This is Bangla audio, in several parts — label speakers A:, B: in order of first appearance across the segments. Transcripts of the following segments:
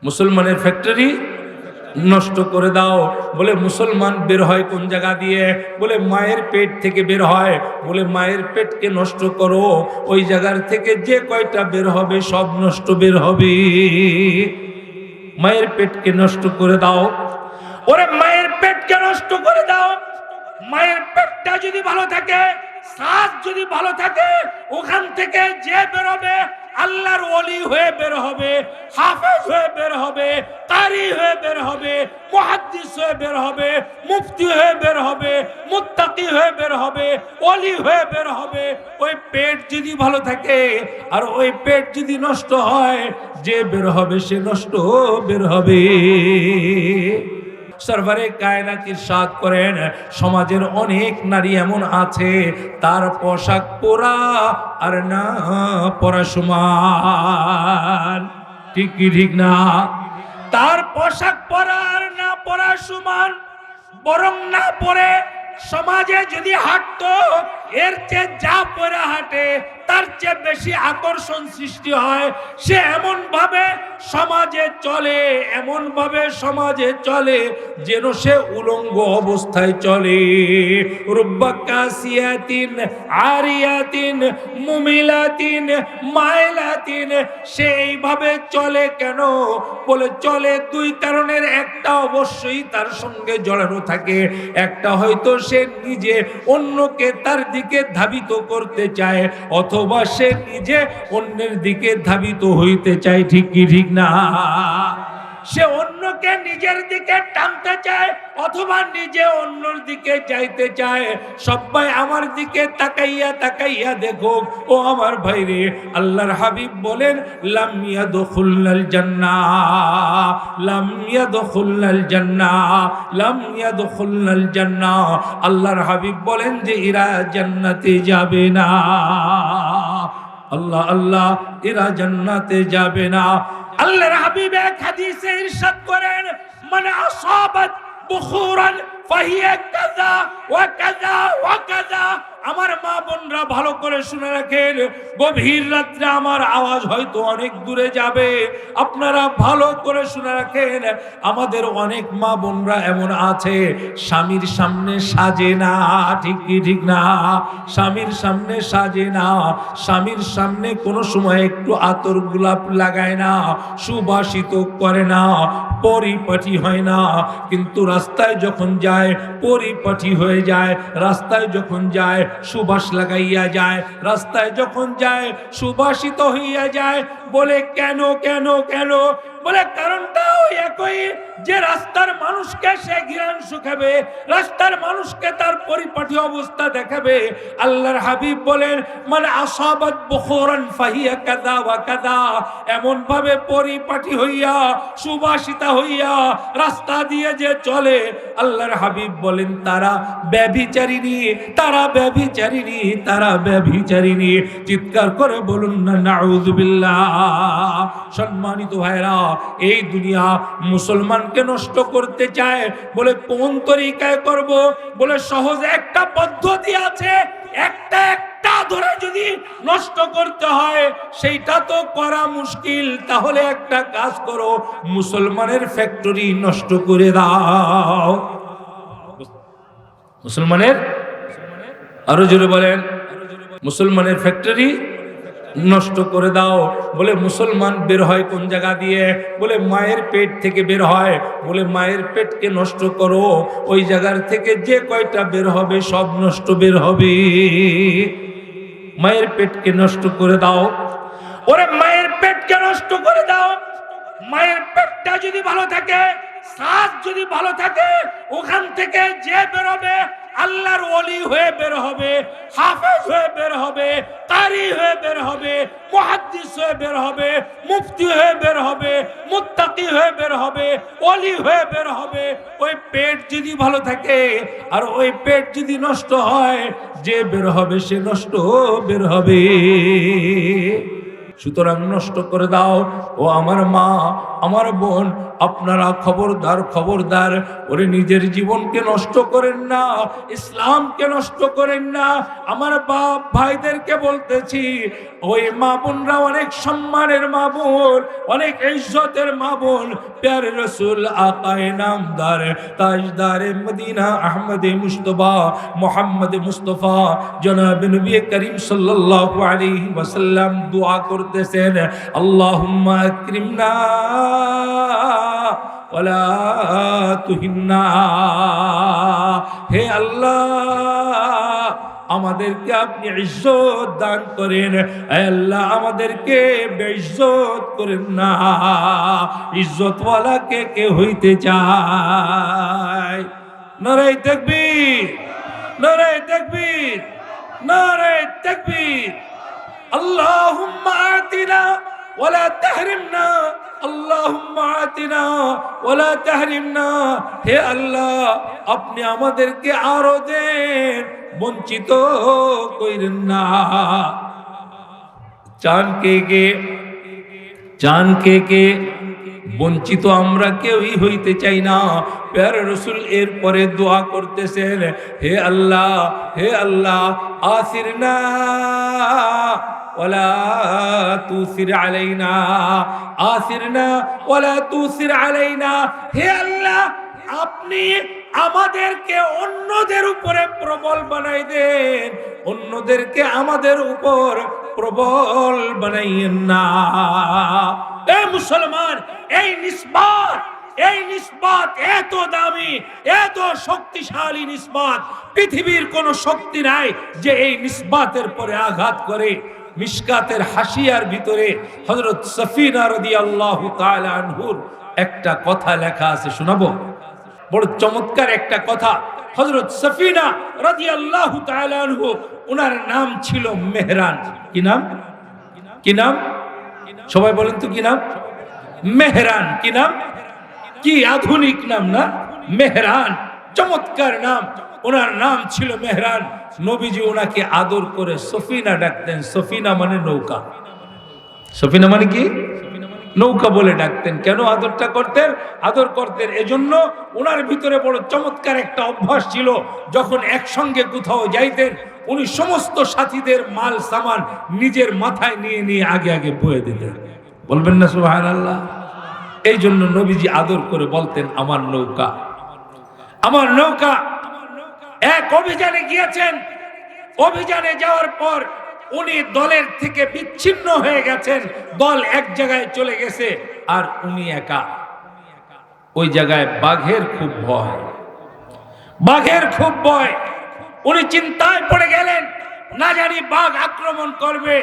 A: মুসলমানের ফ্যাক্টরি নষ্ট করে দাও। বলে মুসলমান বের হয় কোন জায়গা দিয়ে? বলে মায়ের পেট থেকে বের হয়। বলে মায়ের পেটকে নষ্ট করো, ওই জায়গার থেকে যে কয়টা বের হবে সব নষ্ট বের হবে। মায়ের পেটকে নষ্ট করে দাও। ওরে মায়ের পেটকে নষ্ট করে দাও। মায়ের পেটটা যদি ভালো থাকে, শ্বাস যদি ভালো থাকে, ওখান থেকে যে বের হবে আল্লাহর ওলি হয়ে বের হবে, হাফেজ হয়ে বের হবে, কারি হয়ে বের হবে, মুহাদ্দিস হয়ে বের হবে, মুফতি হয়ে বের হবে, মুত্তাকি হয়ে বের হবে, ওলি হয়ে বের হবে। ওই পেট যদি ভালো থাকে আর ওই পেট যদি নষ্ট হয়, যে বের হবে সে নষ্ট বের হবে। সরওয়ারে কায়নাত ইরশাদ করেন, সমাজের অনেক নারী এমন আছে তার পোশাক পরা আর না পরা সমান। ঠিক কি ঠিক না? তার পোশাক পরা আর না পরা সমান। বরং না পরে সমাজে যদি হাঁটতো, এর চেয়ে যা পরে হাঁটে তার চেয়ে বেশি আকর্ষণ সৃষ্টি হয়। সে এমন ভাবে সমাজে চলে, এমন ভাবে সমাজে চলে যেন সে উলঙ্গ অবস্থায় চলে। রুব্বা কাসিয়াতিন আরিয়াতিন মুমিলাতিন মাইলাতিন, সে এইভাবে চলে কেন? বলে চলে দুই কারণের, একটা অবশ্যই তার সঙ্গে জড়ানো থাকে। একটা হয়তো সে নিজে অন্যকে তার দিকে ধাবিত করতে চায়, অথবা সে নিজে অন্যের দিকে ধাবিত হইতে চায়। ঠিক কি ঠিক না? সে অন্যকে নিজের দিকে টানতে চায় অথবা নিজে অন্যর দিকে যাইতে চায়। সবাই আমার দিকে তাকাইয়া তাকাইয়া দেখো। ও আমার ভাইরে, আল্লাহর হাবিব বলেন লাম ইয়াদখুলনাল জান্নাহ, লাম ইয়াদখুলনাল জান্নাহ, লাম ইয়াদখুলনাল জান্নাহ। আল্লাহর হাবিব বলেন যে এরা জান্নাতে যাবে না। আল্লাহ আল্লাহ, এরা জান্নাতে যাবে না। আল্লাহর হাবিব এক হাদিসে ইরশাদ করেন, মানে আসাবাত বুখুরান ফাহিয়া কাযা ওয়া কাযা ওয়া কাযা। আমার মা বোনরা ভালো করে শুনে রাখেন, গভীর রাত্রে আমার আওয়াজ হয়তো অনেক দূরে যাবে, আপনারা ভালো করে শুনে রাখেন। আমাদের অনেক মা বোনরা এমন আছে স্বামীর সামনে সাজে না। ঠিক কি ঠিক না? স্বামীর সামনে সাজে না, স্বামীর সামনে কোনো সময় একটু আতর গোলাপ লাগায় না, সুবাসিত করে না, পরিপাটি হয় না। কিন্তু রাস্তায় যখন যায় পরিপাটি হয়ে যায়, রাস্তায় যখন যায় সুবাস লাগাইয়া যায়, রাস্তায় যখন যায় সুবাসিত হইয়া যায়। বলে কেন কেন কেন? বলে কারণটা ওই একই, যে রাস্তার মানুষকে সে ঘ্রাণ শুকাবে, রাস্তার মানুষকে তার পরিপাটি অবস্থা দেখাবে। আল্লাহর হাবিব বলেন মানে আসাবাত বুখুরান ফাহিয়া কাযা ওয়া কাযা, এমন ভাবে পরিপাটি হইয়া সুবাসিতা হইয়া রাস্তা দিয়ে যে চলে, আল্লাহর হাবিব বলেন তারা ব্যভিচারিণী, তারা ব্যভিচারিণী, তারা ব্যভিচারিণী। চিৎকার করে বলুন না নাউযুবিল্লাহ। সম্মানিত ভাইরা, এই দুনিয়া মুসলমানকে নষ্ট করতে চায়। বলে কোন তরিকায় করব? বলে সহজ একটা পদ্ধতি আছে, একটা একটা ধরে যদি নষ্ট করতে হয় সেইটা তো করা মুশকিল। তাহলে একটা কাজ করো, মুসলমানের ফ্যাক্টরি নষ্ট করে দাও। মুসলমানের, আরো জোরে বলেন, মুসলমানের ফ্যাক্টরি নষ্ট করে দাও। বলে মুসলমান বের হয় কোন জায়গা দিয়ে? বলে মায়ের পেট থেকে বের হয়। বলে মায়ের পেটকে নষ্ট করো, ওই জায়গার থেকে যে কয়টা বের হবে সব নষ্ট বের হবে। মায়ের পেটকে নষ্ট করে দাও। ওরে মায়ের পেটকে নষ্ট করে দাও। মায়ের পেটটা যদি ভালো থাকে, শ্বাস যদি ভালো থাকে, ওখান থেকে যে বের হবে আল্লাহর ওলি হয়ে বের হবে, হাফেজ হয়ে বের হবে, কারি হয়ে বের হবে, মুহাদ্দিস হয়ে বের হবে, মুফতি হয়ে বের হবে, মুত্তাকি হয়ে বের হবে, ওলি হয়ে বের হবে। ওই পেট যদি ভালো থাকে আর ওই পেট যদি নষ্ট হয়, যে বের হবে সে নষ্ট বের হবে। সুতরাং নষ্ট করে দাও। ও আমার মা, আমার বোন, আপনারা খবরদার, খবরদার, ওরে নিজের জীবনকে নষ্ট করেন না, ইসলামকে নষ্ট করেন না। আমার বাপ ভাইদেরকে বলতেছি, ওই মা বোনরা অনেক সম্মানের মা বোন, অনেক ইজ্জতের মা বোন। প্যারে রসুল আকায়ে নামদার তাজদারে মদিনা আহমদে মুস্তফা মোহাম্মদ মুস্তফা জনাব নবী করিম সাল্লাল্লাহু আলাইহি ওয়াসাল্লাম দোয়া করতেছেন, আল্লাহুম্মা আকরিমনা ওয়ালা তুহিন্না। হে আল্লাহ, আমাদেরকে আপনি ইজ্জত দান করেন, হে আল্লাহ আমাদেরকে বেইজ্জত করেন না। ইজ্জতওয়ালা কে কে হইতে চায়? নারে তাকবীর, নারে তাকবীর, নারে তাকবীর। আল্লাহুম্মা আতিনা ওয়ালা তাহরিমনা, আল্লাহুম্মা আতিনা ওয়ালা তাহরিমনা। হে আল্লাহ, আপনি আমাদেরকে আরো দেন, বঞ্চিত কইরেন না। চান কে কে? চান কে কে? বঞ্চিত আমরা কেউই হইতে চাই না। প্যারে রসুল এরপরে দোয়া করতেছেন, হে আল্লাহ, হে আল্লাহ, আসিরনা ওয়ালা তুসির আলাইনা, আসিরনা ওয়ালা তুসির আলাইনা। হে আল্লাহ, আপনি আমাদেরকে অন্যদের উপরে প্রবল বানাই দেন, অন্যদেরকে আমাদের উপর প্রবল বানাইয়েন না। এ মুসলমান, এই নিসবত, এই নিসবত এত দামি, এত শক্তিশালী নিসবত, পৃথিবীর কোন শক্তি নাই যে এই নিসবতের পরে আঘাত করে। মিশকাতের হাসিয়ার ভিতরে হযরত সফিনা রাদিয়াল্লাহু তাআলা আনহুর একটা কথা লেখা আছে, শোনাবো? বড় চমৎকার একটা কথা। হযরত সফিনা রাদিয়াল্লাহু তাআলা আনহু, ওনার নাম ছিল মেহরান। কি নাম? কি নাম? সবাই বলেন তো কি নাম? মেহরান। কি নাম? কি আধুনিক নাম না? মেহরান, চমৎকার নাম। ওনার নাম ছিল মেহরান। নবীজি ওনাকে আদর করে সফিনা ডাকতেন। সফিনা মানে নৌকা। সফিনা মানে কি? নৌকা বলে ডাকতেন। কেন আদরটা করতেন? আদর করতেন এজন্য ওনার ভিতরে বড় চমৎকার একটা অভ্যাস ছিল। যখন একসঙ্গে কোথাও যাইতেন, উনি সমস্ত সাথীদের মাল সামান নিজের মাথায় নিয়ে নিয়ে আগে আগে বয়ে দিতেন। বলবেন না সুবহানাল্লাহ? এই জন্য নবীজি আদর করে বলতেন, আমার নৌকা, আমার নৌকা। এক অভিযানে গিয়েছেন, অভিযানে যাওয়ার পর উনি দলের থেকে বিচ্ছিন্ন হয়ে গেছেন। দল এক জায়গায় চলে গেছে আর উনি একা। ওই জায়গায় বাঘের খুব ভয়, বাঘের খুব ভয়। উনি চিন্তায় পড়ে গেলেন, না জানি বাঘ আক্রমণ করবে।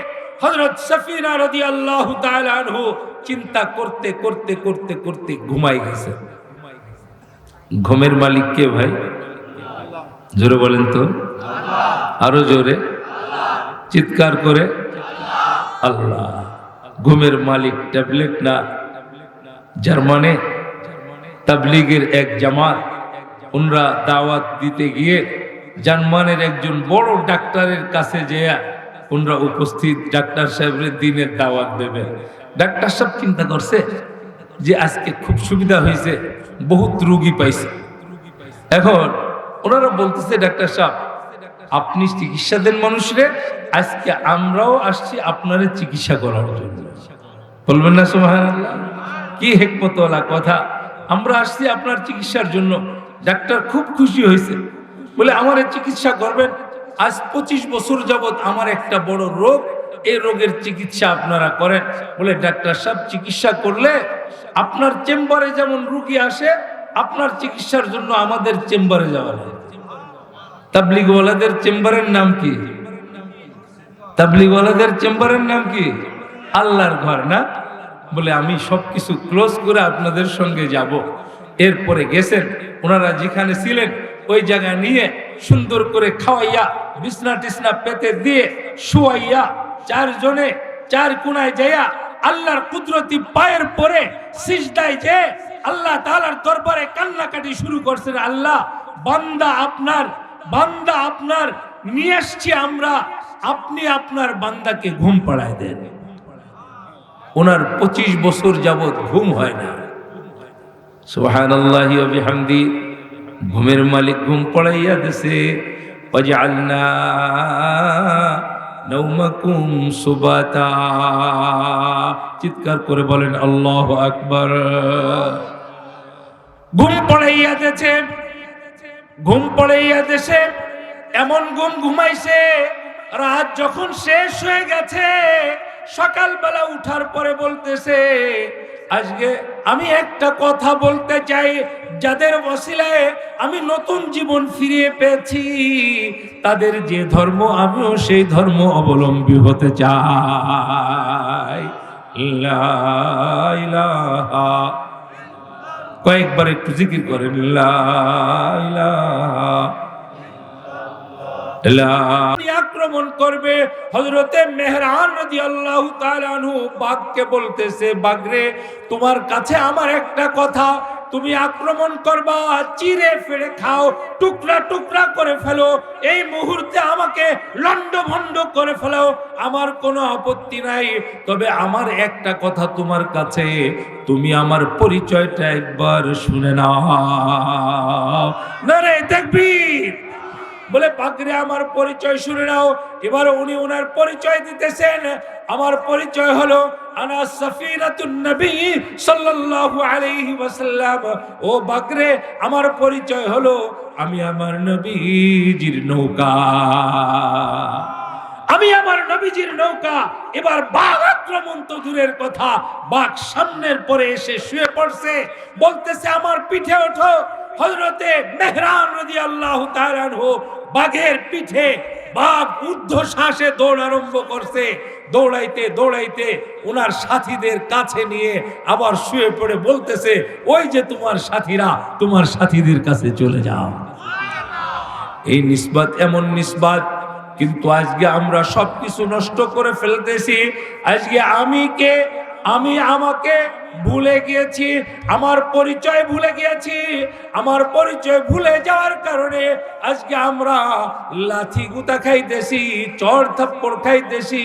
A: হযরত সফিনা রাদিয়াল্লাহু তাআলা আনহু চিন্তা করতে করতে করতে করতে ঘুমাই গেছে। ঘুমের মালিক কে ভাই? জোরে বলেন তো, আরো জোরে চিৎকার করে, আল্লাহ। ঘুমের মালিক ট্যাবলেট না, জার্মানে তাবলীগের এক জামাত, উনরা দাওয়াত দিতে গিয়ে জার্মানের একজন বড় ডাক্তারের কাছে যেয়া উনরা উপস্থিত। ডাক্তার সাহেবের দিনের দাওয়াত দেবে। ডাক্তার সাহেব চিন্তা করছে যে আজকে খুব সুবিধা হয়েছে, বহুত রোগী পাইছে। এখন ওনারা বলতেছে, ডাক্তার সাহেব আপনি চিকিৎসা দেন মানুষরে, আজকে আমরাও আসছি আপনারে চিকিৎসা করার জন্য। বলবেন না সুবহানাল্লাহ? কি হিকমতওয়ালা কথা। আমরা আসছি আপনার চিকিৎসার জন্য। ডাক্তার খুব খুশি হয়েছে, বলে আমার চিকিৎসা করবেন। আজ 25 বছর যাবত আমার একটা বড় রোগ, এই রোগের চিকিৎসা আপনারা করেন। বলে ডাক্তার সাহেব চিকিৎসা করলে আপনার চেম্বারে যেমন রোগী আসে, আপনার চিকিৎসার জন্য আমাদের চেম্বারে যাওয়া লাগে। তাবলীগওয়ালাদের চেম্বারের নাম কি? তাবলীগওয়ালাদের চেম্বারের নাম কি? আল্লাহর ঘর না? বলে আমি সবকিছু ক্লোজ করে আপনাদের সঙ্গে যাব। এরপরে গেছেন, ওনারা যেখানে ছিলেন ওই জায়গায় নিয়ে সুন্দর করে খাওয়াইয়া, বিছনা টিছনা পেতে দিয়ে শুয়াইয়া, চারজনে চার কোনায় যাইয়া আল্লাহর কুদরতি পায়ের পরে সিজদায় যে আল্লাহ তাআলার দরবারে কান্নাকাটি শুরু করছেন। আল্লাহ, বান্দা আপনার, বান্দা আপনার নিয়ে আসছি আমরা, আপনি আপনার বান্দাকে ঘুম পাড়ায় দেন। ওনার 25 বছর যাবৎ ঘুম হয় না। সুবহানাল্লাহি ওয়া বিহামদি, ঘুমের মালিক ঘুম পড়াইয়া দিছে। ওয়াজআলনা নাওমাকুম সুবাতা, চিৎকার করে বলেন আল্লাহু আকবার। ঘুম পড়াইয়া দিয়েছে, ঘুম পড়াইয়া দিয়েছে, এমন ঘুম ঘুমাইছে, রাত যখন শেষ হয়ে গেছে সকালবেলা উঠার পরে বলতেছে, আজকে আমি একটা কথা বলতে চাই, যাদের ওসিলায় আমি নতুন জীবন ফিরিয়ে পেয়েছি, তাদের যে ধর্ম আমিও সেই ধর্ম অবলম্বী হতে চাই। লা ইলাহা, কয়েকবার একটু জিকির করেন, লা ইলাহা। আক্রমণ করবে। হযরতে মেহরান রাদিয়াল্লাহু তাআলা আনহু বাঘকে বলতেছে, বাঘরে তোমার কাছে আমার একটা কথা, তুমি আক্রমণ করবা, চিরে ফেড়ে খাও, টুকরা টুকরা করে ফেলো, এই মুহূর্তে আমাকে লন্ডভন্ড করে ফেলো, আমার কোনো আপত্তি নাই। তবে আমার একটা কথা তোমার কাছে, তুমি আমার পরিচয়টা একবার শুনে নাও। নারে তাকবীর। বলে বাগরে আমার পরিচয় শুনে নাও। এবার উনি ওনার পরিচয় দিতেছেন, আমার পরিচয় হলো আনা সাফিনাতুন নবী সাল্লাল্লাহু আলাইহি ওয়াসাল্লাম। ও বাগরে আমার পরিচয় হলো আমি আমার নবীজির নৌকা, আমি আমার নবীজির নৌকা। এবার বাঘ আক্রমণ তো দূরের কথা, বাঘ সামনের পরে এসে শুয়ে পড়ছে, বলতেছে আমার পিঠে ওঠো। হযরতে মেহরান রাদিয়াল্লাহু তাআলা আনহু বাঘের পিঠে, বাঘ ঊর্ধ্বশ্বাসে দৌড় আরম্ভ করছে। দৌড়াইতে দৌড়াইতে ওনার সাথীদের কাছে নিয়ে আবার শুয়ে পড়ে বলতেছে, ওই যে তোমার সাথীরা, তোমার সাথীদের কাছে চলে যাও। এই নিসবত এমন নিসবত, কিন্তু আজকে আমরা সবকিছু নষ্ট করে ফেলতেছি। আজকে আমি কে, আমি আমাকে ভুলে গিয়েছি, আমার পরিচয় ভুলে গিয়েছি। আমার পরিচয় ভুলে যাওয়ার কারণে আজকে আমরা লাথি গুতা খাইতেছি, চড় থাপ্পড় খাইতেছি।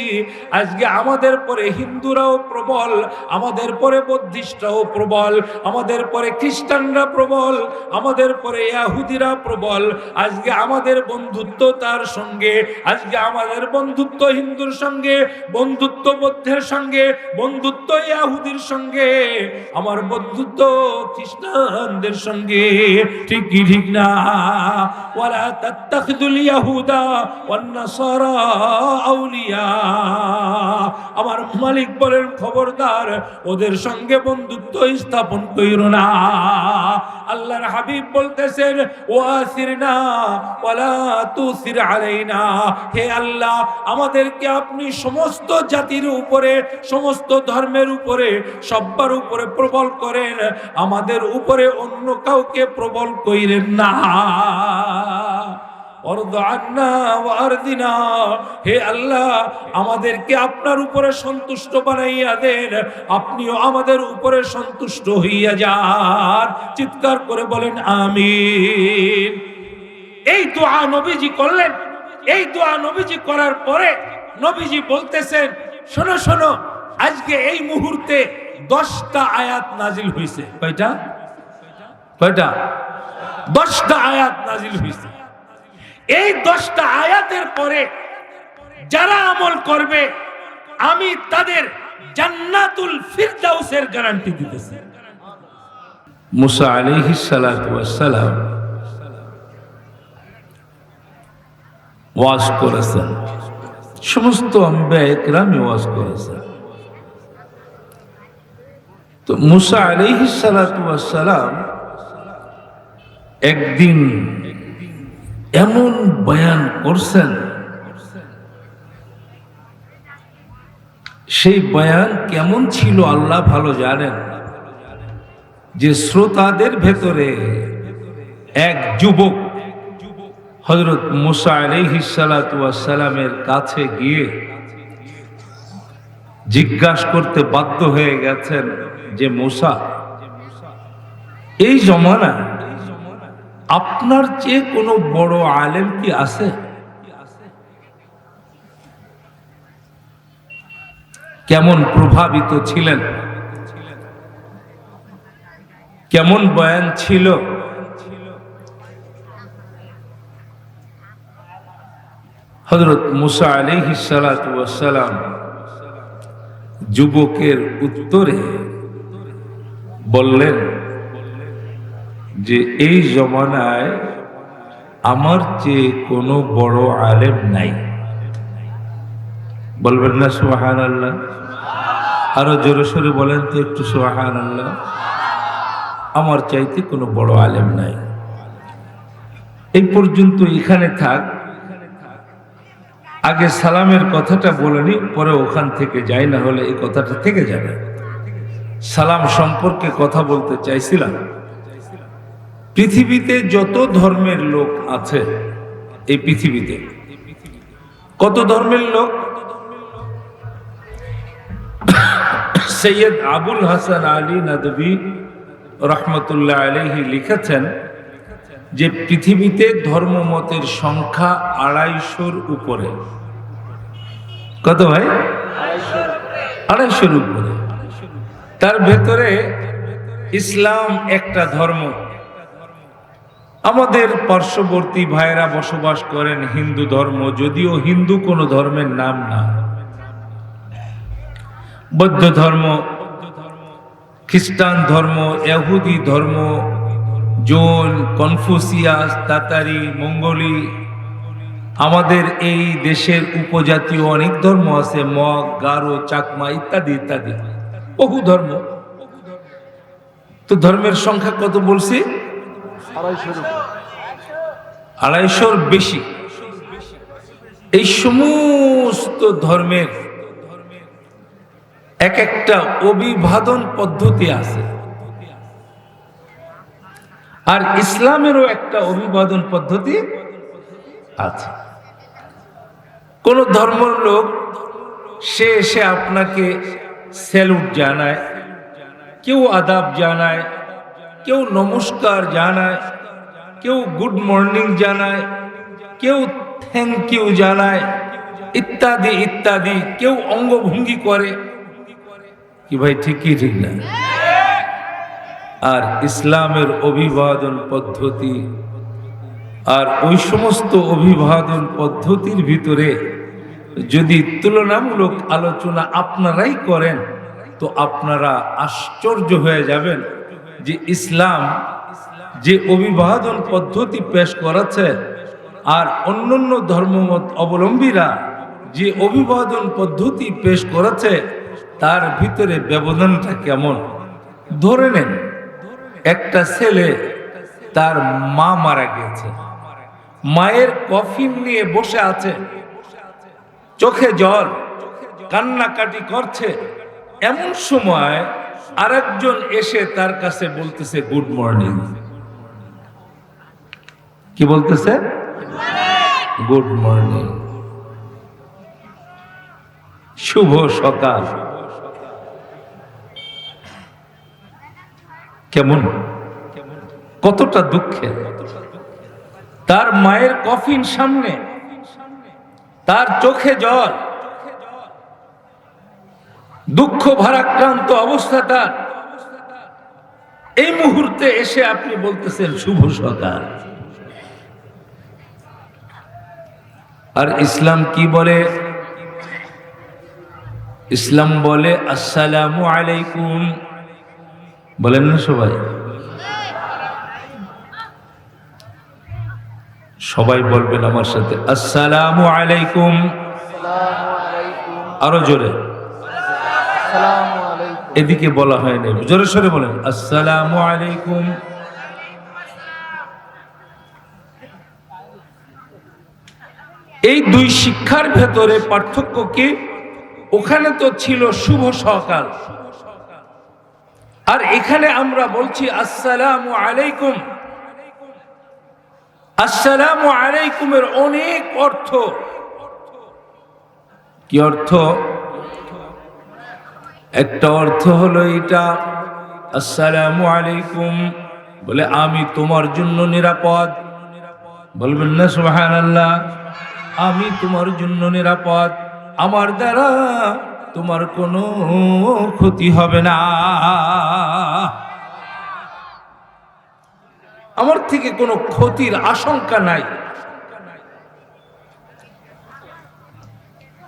A: আজকে আমাদের পরে হিন্দুরাও প্রবল, আমাদের পরে বৌদ্ধিস্টরাও প্রবল, আমাদের পরে খ্রিস্টানরা প্রবল, আমাদের পরে ইহুদিরা প্রবল। আজকে আমাদের বন্ধুত্ব তার সঙ্গে, আজকে আমাদের বন্ধুত্ব হিন্দুর সঙ্গে, বন্ধুত্ব বৌদ্ধের সঙ্গে, বন্ধুত্ব ইহুদির সঙ্গে, আমার বন্ধুত্ব খ্রিস্টানদের সঙ্গে। ঠিক কি ঠিক না? ওয়ালা তাত্তাখিযুল ইয়াহুদা ওয়ান নাসারা আউলিয়া। আমার মালিক বলেন, খবরদার ওদের সঙ্গে বন্ধুত্ব স্থাপন কইরো না। আল্লাহর হাবিব বলতেছেন, ওয়াসিরনা ওয়ালা তুসির আলাইনা। হে আল্লাহ, আমাদেরকে আপনি সমস্ত জাতির উপরে, সমস্ত ধর্মের উপরে, সবার উপরে প্রবল করেন, আমাদের উপরে অন্য কাউকে প্রবল কইরেন না। হে আল্লাহ, আমাদেরকে আপনার উপরে সন্তুষ্ট বানাইয়া দেন, আপনিও আমাদের উপরে সন্তুষ্ট হইয়া যান। চিৎকার করে বলেন আমিন। এই দোয়া নবীজি করলেন। এই দোয়া নবীজি করার পরে নবীজি বলতেছেন, শোনো শোনো, আজকে এই মুহূর্তে 10টা আয়াত নাজিল হয়েছে। কয়টা? কয়টা? 10টা আয়াত নাজিল হয়েছে। এই 10টা আয়াতের পরে যারা আমল করবে, আমি তাদের জান্নাতুল ফিরদাউসের গ্যারান্টি দিতেছি। মুসা আলাইহিস সালাতু ওয়াস সালাম ওয়াজ করেছেন, সমস্ত আম্বিয়া ইকরামই ওয়াজ করেছেন। তো মুসা আলাইহিস সালাতু ওয়াস সালাম একদিন এমন বয়ান করছেন, সেই বয়ান কেমন ছিল আল্লাহ ভালো জানেন, যে শ্রোতাদের ভেতরে এক যুবক হযরত মুসা আলাইহিস সালাতু ওয়াস সালামের কাছে গিয়ে জিজ্ঞাসা করতে বাধ্য হয়ে গেছেন যে, মুসা, এই জমানায় আপনার চেয়ে কোনো বড় আলেম কি আছে? কেমন প্রভাবিত ছিলেন, কেমন বয়ান ছিল। হযরত মুসা আলাইহিস সালাতু ওয়াস সালাম যুবকের উত্তরে বললেন যে এই জমানায় আমার চেয়ে কোনো বড় আলেম নাই। বলবেন না সুবহানাল্লাহ? আরো জোরে সোরে বলেন তো একটু সুবহানাল্লাহ। আমার চাইতে কোনো বড় আলেম নাই। এই পর্যন্ত এখানে থাক, আগে সালামের কথাটা বলেনি, পরে ওখান থেকে যাই, না হলে এই কথাটা থেকে যাবে। সালাম সম্পর্কে কথা বলতে চাইছিলাম। পৃথিবীতে যত ধর্মের লোক আছে, এই পৃথিবীতে কত ধর্মের লোক? সৈয়দ আবুল হাসান আলী নদভী রহমতুল্লাহ আলাইহি লিখেছেন যে পৃথিবীতে ধর্মমতের সংখ্যা 250-র উপরে। কত ভাই? 250-র উপরে। তার ভেতরে ইসলাম একটা ধর্ম। আমাদের পার্শ্ববর্তী ভাইরা বসবাস করেন হিন্দু ধর্ম, যদিও হিন্দু কোনো ধর্মের নাম না। বৌদ্ধ ধর্ম, খ্রিস্টান ধর্ম, ইহুদি ধর্ম, জৈন, কনফুসিয়াস, তাতারি, মঙ্গোলি, আমাদের এই দেশের উপজাতীয় অনেক ধর্ম আছে, মগ, গারো, চাকমা ইত্যাদি ইত্যাদি, বহু ধর্ম। তো ধর্মের সংখ্যা কত বলছি? 250-র বেশি। এই সমস্ত ধর্মের এক একটা অভিবাদন পদ্ধতি আছে, আর ইসলামেরও একটা অভিবাদন পদ্ধতি আছে। কোন ধর্মের লোক সে এসে আপনাকে স্যালুট জানায়, কেউ আদাব জানায়, কেউ নমস্কার জানায়, কেউ গুড মর্নিং জানায়, কেউ থ্যাংক ইউ জানায়, ইত্যাদি ইত্যাদি। কেউ অঙ্গভঙ্গি করে, কি ভাই ঠিক কি ঠিক না? আর ইসলামের অভিবাদন পদ্ধতি, আর ওই সমস্ত অভিবাদন পদ্ধতির ভিতরে যদি তুলনামূলক আলোচনা আপনারাই করেন তো আপনারা আশ্চর্য হয়ে যাবেন যে ইসলাম যে অভিবাদন পদ্ধতি পেশ করেছে আর অন্যান্য ধর্মমত অবলম্বীরা যে অভিবাদন পদ্ধতি পেশ করেছে তার ভিতরে ব্যবধানটা কেমন। ধরে নেন একটা ছেলে, তার মা মারা গেছে, মায়ের কফিন নিয়ে বসে আছে, চোখে জল, কান্নাকাটি করছে। এমন সময় আরেকজন এসে তার কাছে বলতেছে গুড মর্নিং। কি বলতেছে? গুড মর্নিং, শুভ সকাল। কেমন, কতটা দুঃখের। তার মায়ের কফিন সামনে, তার চোখে জল, দুঃখ ভারাক্রান্ত অবস্থাটা, এই মুহূর্তে এসে আপনি বলতেছেন শুভ সকাল। আর ইসলাম কি বলে? ইসলাম বলে আসসালামু আলাইকুম। বলেন না সবাই? সবাই বলবেন আমার সাথে আসসালামু আলাইকুম। আরো জোরে। এদিকে বলা হয়নি, জোরে সরে বলেন আসসালামু আলাইকুম। এই দুই শিক্ষার ভেতরে পার্থক্য কি? ওখানে তো ছিল শুভ সকাল, আর এখানে আমরা বলছি আসসালামু আলাইকুম। আসসালামু আলাইকুমের অনেক অর্থ। কি অর্থ? একটা অর্থ হলো এটা, আসসালামু আলাইকুম বলে আমি তোমার জন্য নিরাপদ। বলবেন না সুবহানাল্লাহ? আমি তোমার জন্য নিরাপদ, আমার দ্বারা তোমার কোনো ক্ষতি হবে না। আমার থেকে কোনো ক্ষতির আশঙ্কা নাই।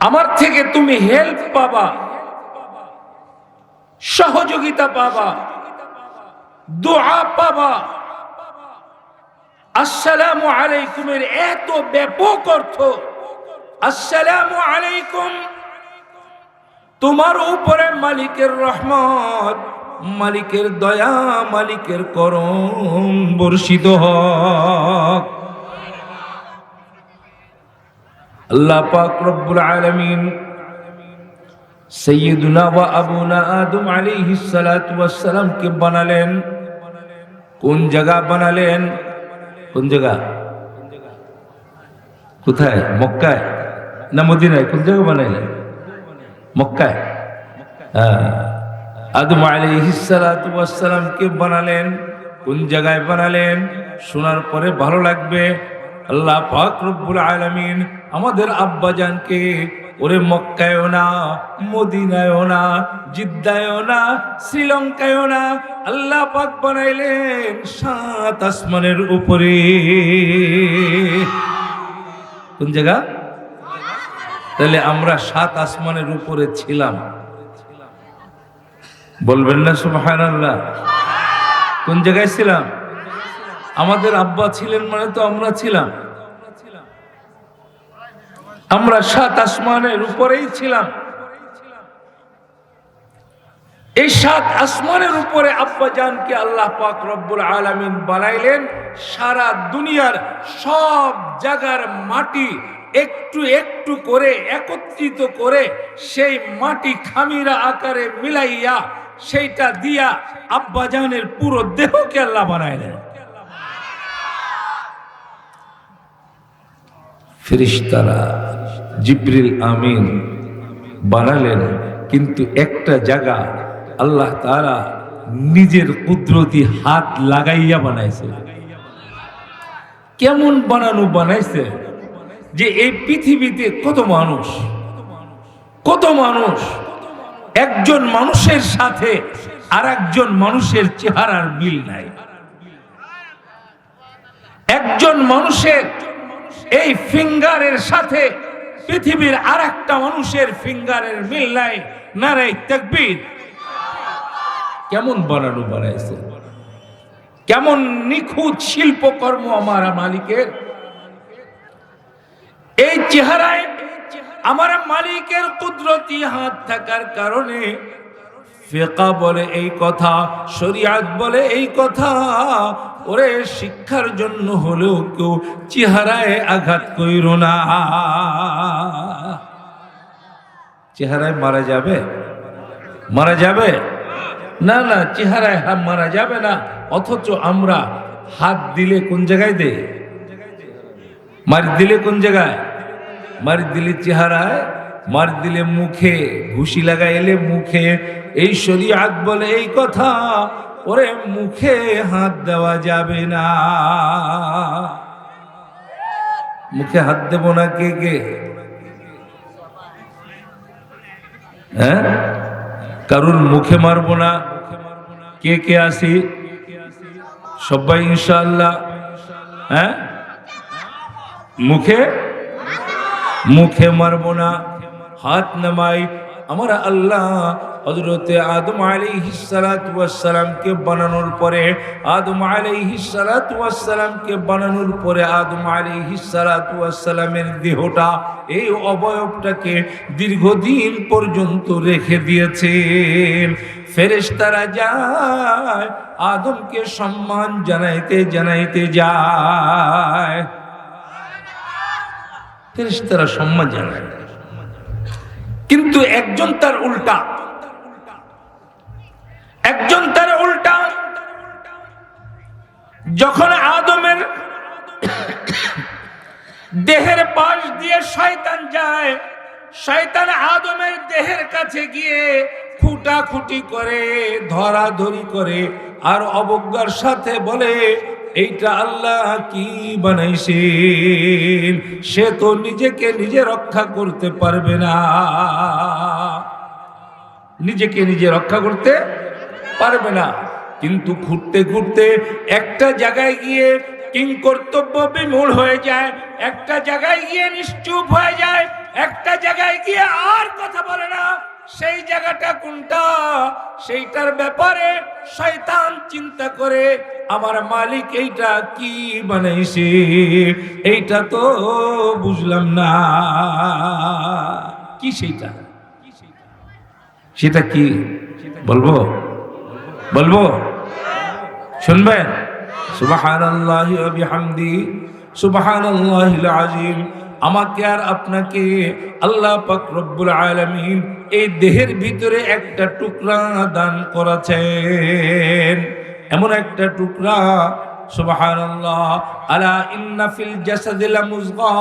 A: আমার থেকে তুমি হেল্প পাবা, সহযোগিতা পাবা, দোয়া পাবা। আসসালামু আলাইকুমের এত ব্যাপক অর্থ। আসসালামু আলাইকুম, তোমার উপরে মালিকের রহমত, মালিকের দয়া, মালিকের করম বর্ষিত হোক। আল্লাহ পাক রব্বুল আলামিন সাইয়্যিদুনা ওয়া আবুনা আদম আলাইহিস সালাতু ওয়াস সালাম কে বানালেন। কোন জায়গা বানালেন? কোন জায়গা? কোথায়? মক্কায় না মদিনায়? কোন জায়গা বানাইলেন? মক্কায়। আদম আলাইহিস সালাতু ওয়াস সালাম কে বানালেন। কোন জায়গায় বানালেন? শোনার পরে ভালো লাগবে। আল্লাহ পাক রব্বুল আলামিন আমাদের আব্বাজানকে ওরে মক্কায়ও না, মদিনায়ও না, জিদ্দায়ও না, শ্রীলঙ্কায়ও না, আল্লাহ পাক বানাইলেন 7 আসমানের উপরে। কোন জায়গা? তাহলে আমরা 7 আসমানের উপরে ছিলাম। বলবেন না সুবহানাল্লাহ? কোন জায়গায় ছিলাম? আমাদের আব্বা ছিলেন মানে তো আমরা ছিলাম। আমরা 7 আসমানের উপরেই ছিলাম। এই 7 আসমানের উপরে আব্বাজানকে আল্লাহ পাক রব্বুল আলামিন বানাইলেন। সারা দুনিয়ার সব জায়গার মাটি একটু একটু করে একত্রিত করে সেই মাটি খামিরা আকারে মিলাইয়া সেইটা দিয়া আব্বাজানের পুরো দেহকে আল্লাহ বানাইলেন। ফেরেশতারা জিবরিল আমিন বানালেন, কিন্তু একটা জায়গা আল্লাহ তাআলা নিজের কুদরতি হাত লাগাইয়া বানাইছে। কেমন বানানো বানাইছে যে এই পৃথিবীতে কত মানুষ, কত মানুষ, একজন মানুষের সাথে আর একজন মানুষের চেহারার মিল নাই। একজন মানুষের এই ফিঙ্গারের সাথে পৃথিবীর আর একটা মানুষের ফিঙ্গারের মিল নাই। নারায়ে তাকবীর। কেমন বানানো বানাইছে, কেমন নিখুঁত শিল্পকর্ম আমার মালিকের। এই চেহারায় আমার মালিকের কুদরতি হাত থাকার কারণে ফিকহ বলে এই কথা, শরীয়ত বলে এই কথা, ওরে শিক্ষার জন্য হলেও কেউ চেহারায় আঘাত কইরো না। চেহারায় মারা যাবে? মারা যাবে না, না, চেহারায় মারা যাবে না। অথচ আমরা হাত দিলে কোন জায়গায় দেই? মার দিলে কোন জায়গায়? মার দিলে চেহারায়, মার দিলে মুখে, ঘুষি লাগাইলে মুখে। এই শরীয়ত বলে এই কথা, ওরে মুখে হাত দেওয়া যাবে না। মুখে হাত দেব না কে কে? হ্যাঁ, কারুর মুখে মারবো না। কে কে আসি? সবাই ইনশাআল্লাহ। হ্যাঁ, মুখে মুখে মারবো না, হাত নামাই। আমার আল্লাহ হযরতে আদম আলাইহিস সালাতু ওয়াস সালামকে বানানোর পরে, আদম আলাইহিস সালাতু ওয়াস সালামকে বানানোর পরে আদম আলাইহিস সালাতু ওয়াস সালামের দেহটা, এই অবয়বটাকে দীর্ঘদিন পর্যন্ত রেখে দিয়েছেন। ফেরেশতারা যায় আদমকে সম্মান জানাইতে জানাইতে যায়। ফেরেশতারা সম্মান জানায়, কিন্তু একজন তার উল্টা, একজন তার উল্টা। যখন আদমের দেহের পাশ দিয়ে শয়তান যায়, শয়তান আদমের দেহের কাছে গিয়ে খুঁটাখুটি করে, ধরাধরি করে, আর অবজ্ঞার সাথে বলে, এইটা আল্লাহ কি বানাইছেন? সে তো নিজেকে নিজে রক্ষা করতে পারবে না। নিজেকে নিজে রক্ষা করতে পারবে না। কিন্তু ঘুরতে ঘুরতে একটা জায়গায় গিয়ে কিংকর্তব্য বিমূঢ় হয়ে যায়, একটা জায়গায় গিয়ে নিশ্চুপ হয়ে যায়, একটা জায়গায় গিয়ে আর কথা বলে না। সেই জায়গাটা কোনটা, সেইটার ব্যাপারে শয়তান চিন্তা করে আমার মালিক এইটা কি বানাইছে, এইটা তো বুঝলাম না কি। সেটা কি বলবো? শুনবেন? সুবহানাল্লাহি ওয়া বিহামদি সুবহানাল্লাহিল আযীম। আমাকে আর আপনাকে আল্লাহ পাক রব্বুল আলামিন এই দেহের ভিতরে একটা টুকরা দান করেছেন, এমন একটা টুকরা। সুবহানাল্লাহ। আলা ইন্না ফিল জাসাদি লামুযগা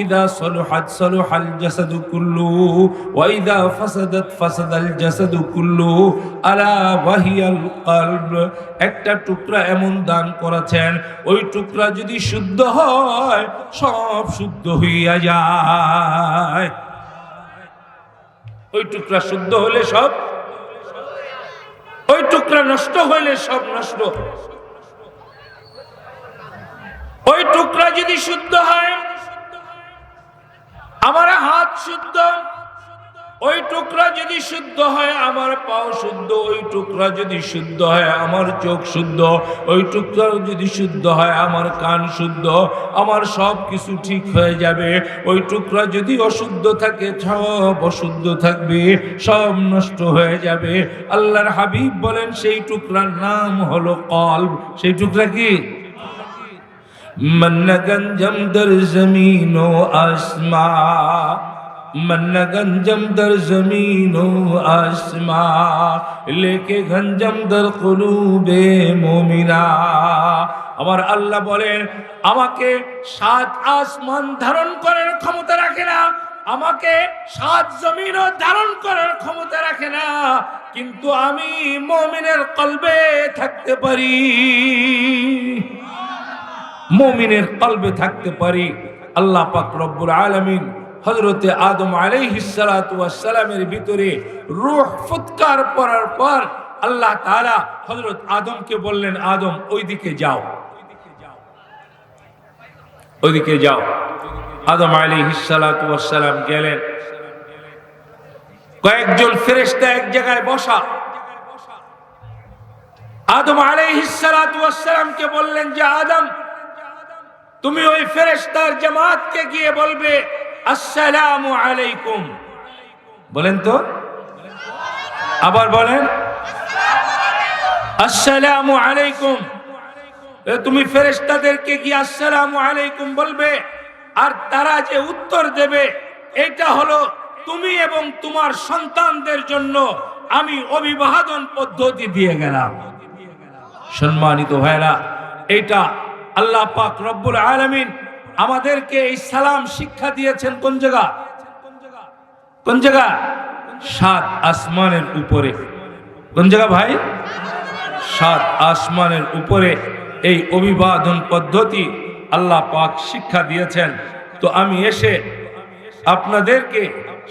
A: ইযা সলুহাত সলুহাল জাসাদু কুল্লুহু ওয়া ইযা ফাসাদাত ফাসাদাল জাসাদু কুল্লুহু আলা ওয়াহিয়াল কলব। একটা টুকরা এমন দান করেছেন, ওই টুকরা যদি শুদ্ধ হয় সব শুদ্ধ হইয়া যায়। ওই টুকরা শুদ্ধ হলে সব, ওই টুকরা নষ্ট হইলে সব নষ্ট। ওই টুকরা যদি শুদ্ধ হয়, আমার হাত শুদ্ধ, ওই টুকরা যদি শুদ্ধ হয় আমার পাও শুদ্ধ, ওই টুকরা যদি শুদ্ধ হয় আমার চোখ শুদ্ধ, ওই টুকরা যদি শুদ্ধ হয় আমার কান শুদ্ধ, আমার সব কিছু ঠিক হয়ে যাবে। ওই টুকরা যদি অশুদ্ধ থাকে সব অশুদ্ধ থাকবে, সব নষ্ট হয়ে যাবে। আল্লাহর হাবিব বলেন সেই টুকরার নাম হলো কলব। সেই টুকরা কি? मन गंजम दर जमीनो आसमा, मन गंजम दर जमीनो आसमा, लेके गंजम दर कुलूबे मोमिना। আমার আল্লাহ বলেন আমাকে 7 আসমান ধারণ করার ক্ষমতা রাখে না, আমাকে 7 জমিনও ধারণ করার ক্ষমতা রাখে না, কিন্তু আমি মুমিনের কলবে থাকতে পারি, মুমিনের কলবে থাকতে পারি। আল্লাহ পাক রব্বুল আলামিন হযরতে আদম আলাইহিস সালাতু ওয়াস সালামের ভিতরে রূহ ফুৎকার পড়ার পর আল্লাহ তাআলা হযরত আদমকে বললেন, আদম ওইদিকে যাও, ওইদিকে যাও। আদম আলাইহিস সালাতু ওয়াস সালাম গেলেন। কয়েকজন ফেরেশতা এক জায়গায় বসা। আদম আলাইহিস সালাতু ওয়াস সালামকে বললেন যে আদম তুমি ওই ফেরেশতার জামাতকে গিয়ে বলবে আসসালামু আলাইকুম। বলেন তো, আবার বলেন আসসালামু আলাইকুম। তুমি ফেরেশতাদেরকে গিয়ে আসসালামু আলাইকুম বলবে, আর তারা যে উত্তর দেবে এটা হলো তুমি এবং তোমার সন্তানদের জন্য আমি অভিবাদন পদ্ধতি দিয়ে গেলাম। সম্মানিত ভাইরা, এটা আল্লাহ পাক রব্বুল আলামিন আমাদেরকে এই সালাম শিক্ষা দিয়েছেন কোন জায়গা? কোন জায়গা? 7 আসমানের উপরে। কোন জায়গা ভাই? 7 আসমানের উপরে এই অভিবাদন পদ্ধতি আল্লাহ পাক শিক্ষা দিয়েছেন। তো আমি এসে আপনাদেরকে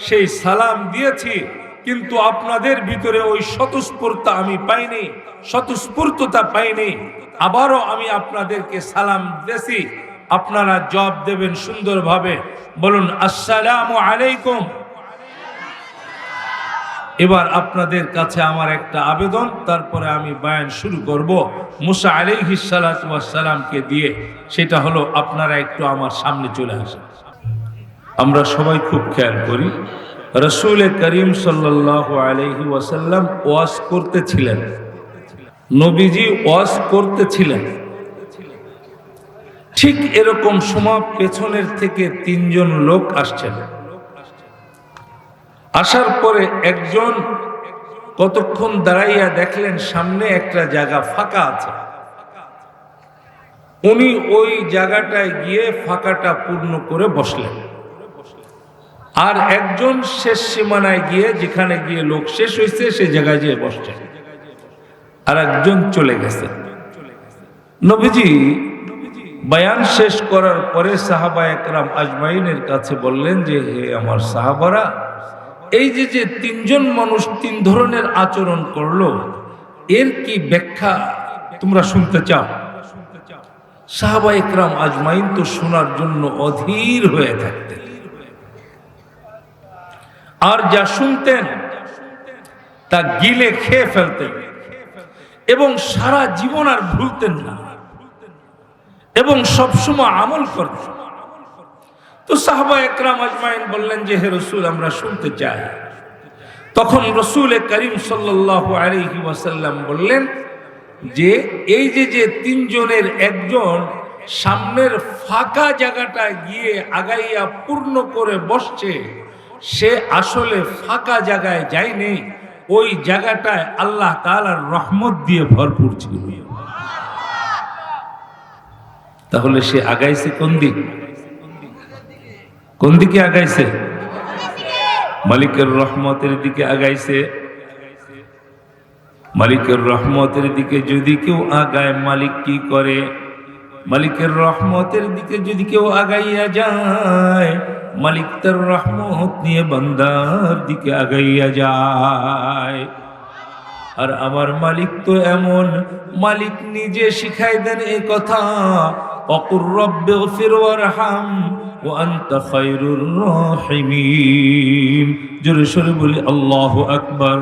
A: সেই সালাম দিয়েছি, কিন্তু আপনাদের ভিতরে ওই স্বতঃস্ফূর্ততা আমি পাইনি, স্বতঃস্ফূর্ততা পাইনি। আবারও আমি আপনাদেরকে সালাম দিয়েছি, আপনারা জবাব দেবেন সুন্দরভাবে। বলুন আসসালামু আলাইকুম। এবার আপনাদের কাছে আমার একটা আবেদন, তারপরে আমি বয়ান শুরু করব মুসা আলাইহিস সালাতু ওয়াস সালামকে দিয়ে। সেটা হলো আপনারা একটু আমার সামনে চলে আসেন। আমরা সবাই খুব খেয়াল করি, রাসূল করিম সাল্লাল্লাহু আলাইহি ওয়াসাল্লাম ওয়াজ করতেছিলেন, নবীজি ওয়াজ করতেছিলেন। ঠিক এরকম সময় পেছনের থেকে 3 জন লোক আসছেন। আসার পরে একজন কতক্ষণ দাঁড়াইয়া দেখলেন সামনে একটা জায়গা ফাঁকা আছে, উনি ওই জায়গাটায় গিয়ে ফাঁকাটা পূর্ণ করে বসলেন। আর একজন শেষ সীমানায় গিয়ে, যেখানে গিয়ে লোক শেষ হয়েছে সেই জায়গায় গিয়ে বসছেন, আর একজন চলে গেছে। নবীজি বয়ান শেষ করার পরে সাহাবা একরাম আজমাইনের কাছে বললেন যে হে আমার সাহাবারা, এই যে তিনজন মানুষ তিন ধরনের আচরণ করলো, এর কি ব্যাখ্যা তোমরা শুনতে চাও? সাহাবা ইকরাম আজমাইন তো শোনার জন্য অধীর হয়ে থাকতেন, আর যা শুনতেন তা গিলে খেয়ে ফেলতেন এবং সারা জীবন আর ভুলতেন না এবং সবসময় আমল করতেন। তো সাহাবা ইকরাম আজমাইন বললেন যে হে রাসূল, আমরা শুনতে চাই। তখন রাসূল করিম সাল্লাল্লাহু আলাইহি ওয়াসাল্লাম বললেন যে এই যে তিনজনের একজন সামনের ফাঁকা জায়গাটা গিয়ে আগাইয়া পূর্ণ করে বসছে, সে আসলে ফাঁকা জায়গায় যায়নি, ওই জায়গাটায় আল্লাহ তাআলার রহমত দিয়ে ভরপুর ছিল। তাহলে সে আগাইছে কোন দিক? কোন দিকে আগাইছে? মালিকের রহমতের দিকে আগাইছে। মালিকের রহমতের দিকে যদি কেউ আগায়, মালিক কি করে? মালিকের রহমতের দিকে যদি কেউ আগাইয়া যায়, মালিক তার রহমত নিয়ে বান্দার দিকে আগাইয়া যায়। আর আমার মালিক তো এমন, মালিক নিজে শিখাই দেন এই কথা, অকুর রব্বিগফির ওয়ারহাম ওয়া আনতা খায়রুর রাহিমিন। জোরে সোরে বলি আল্লাহু আকবার।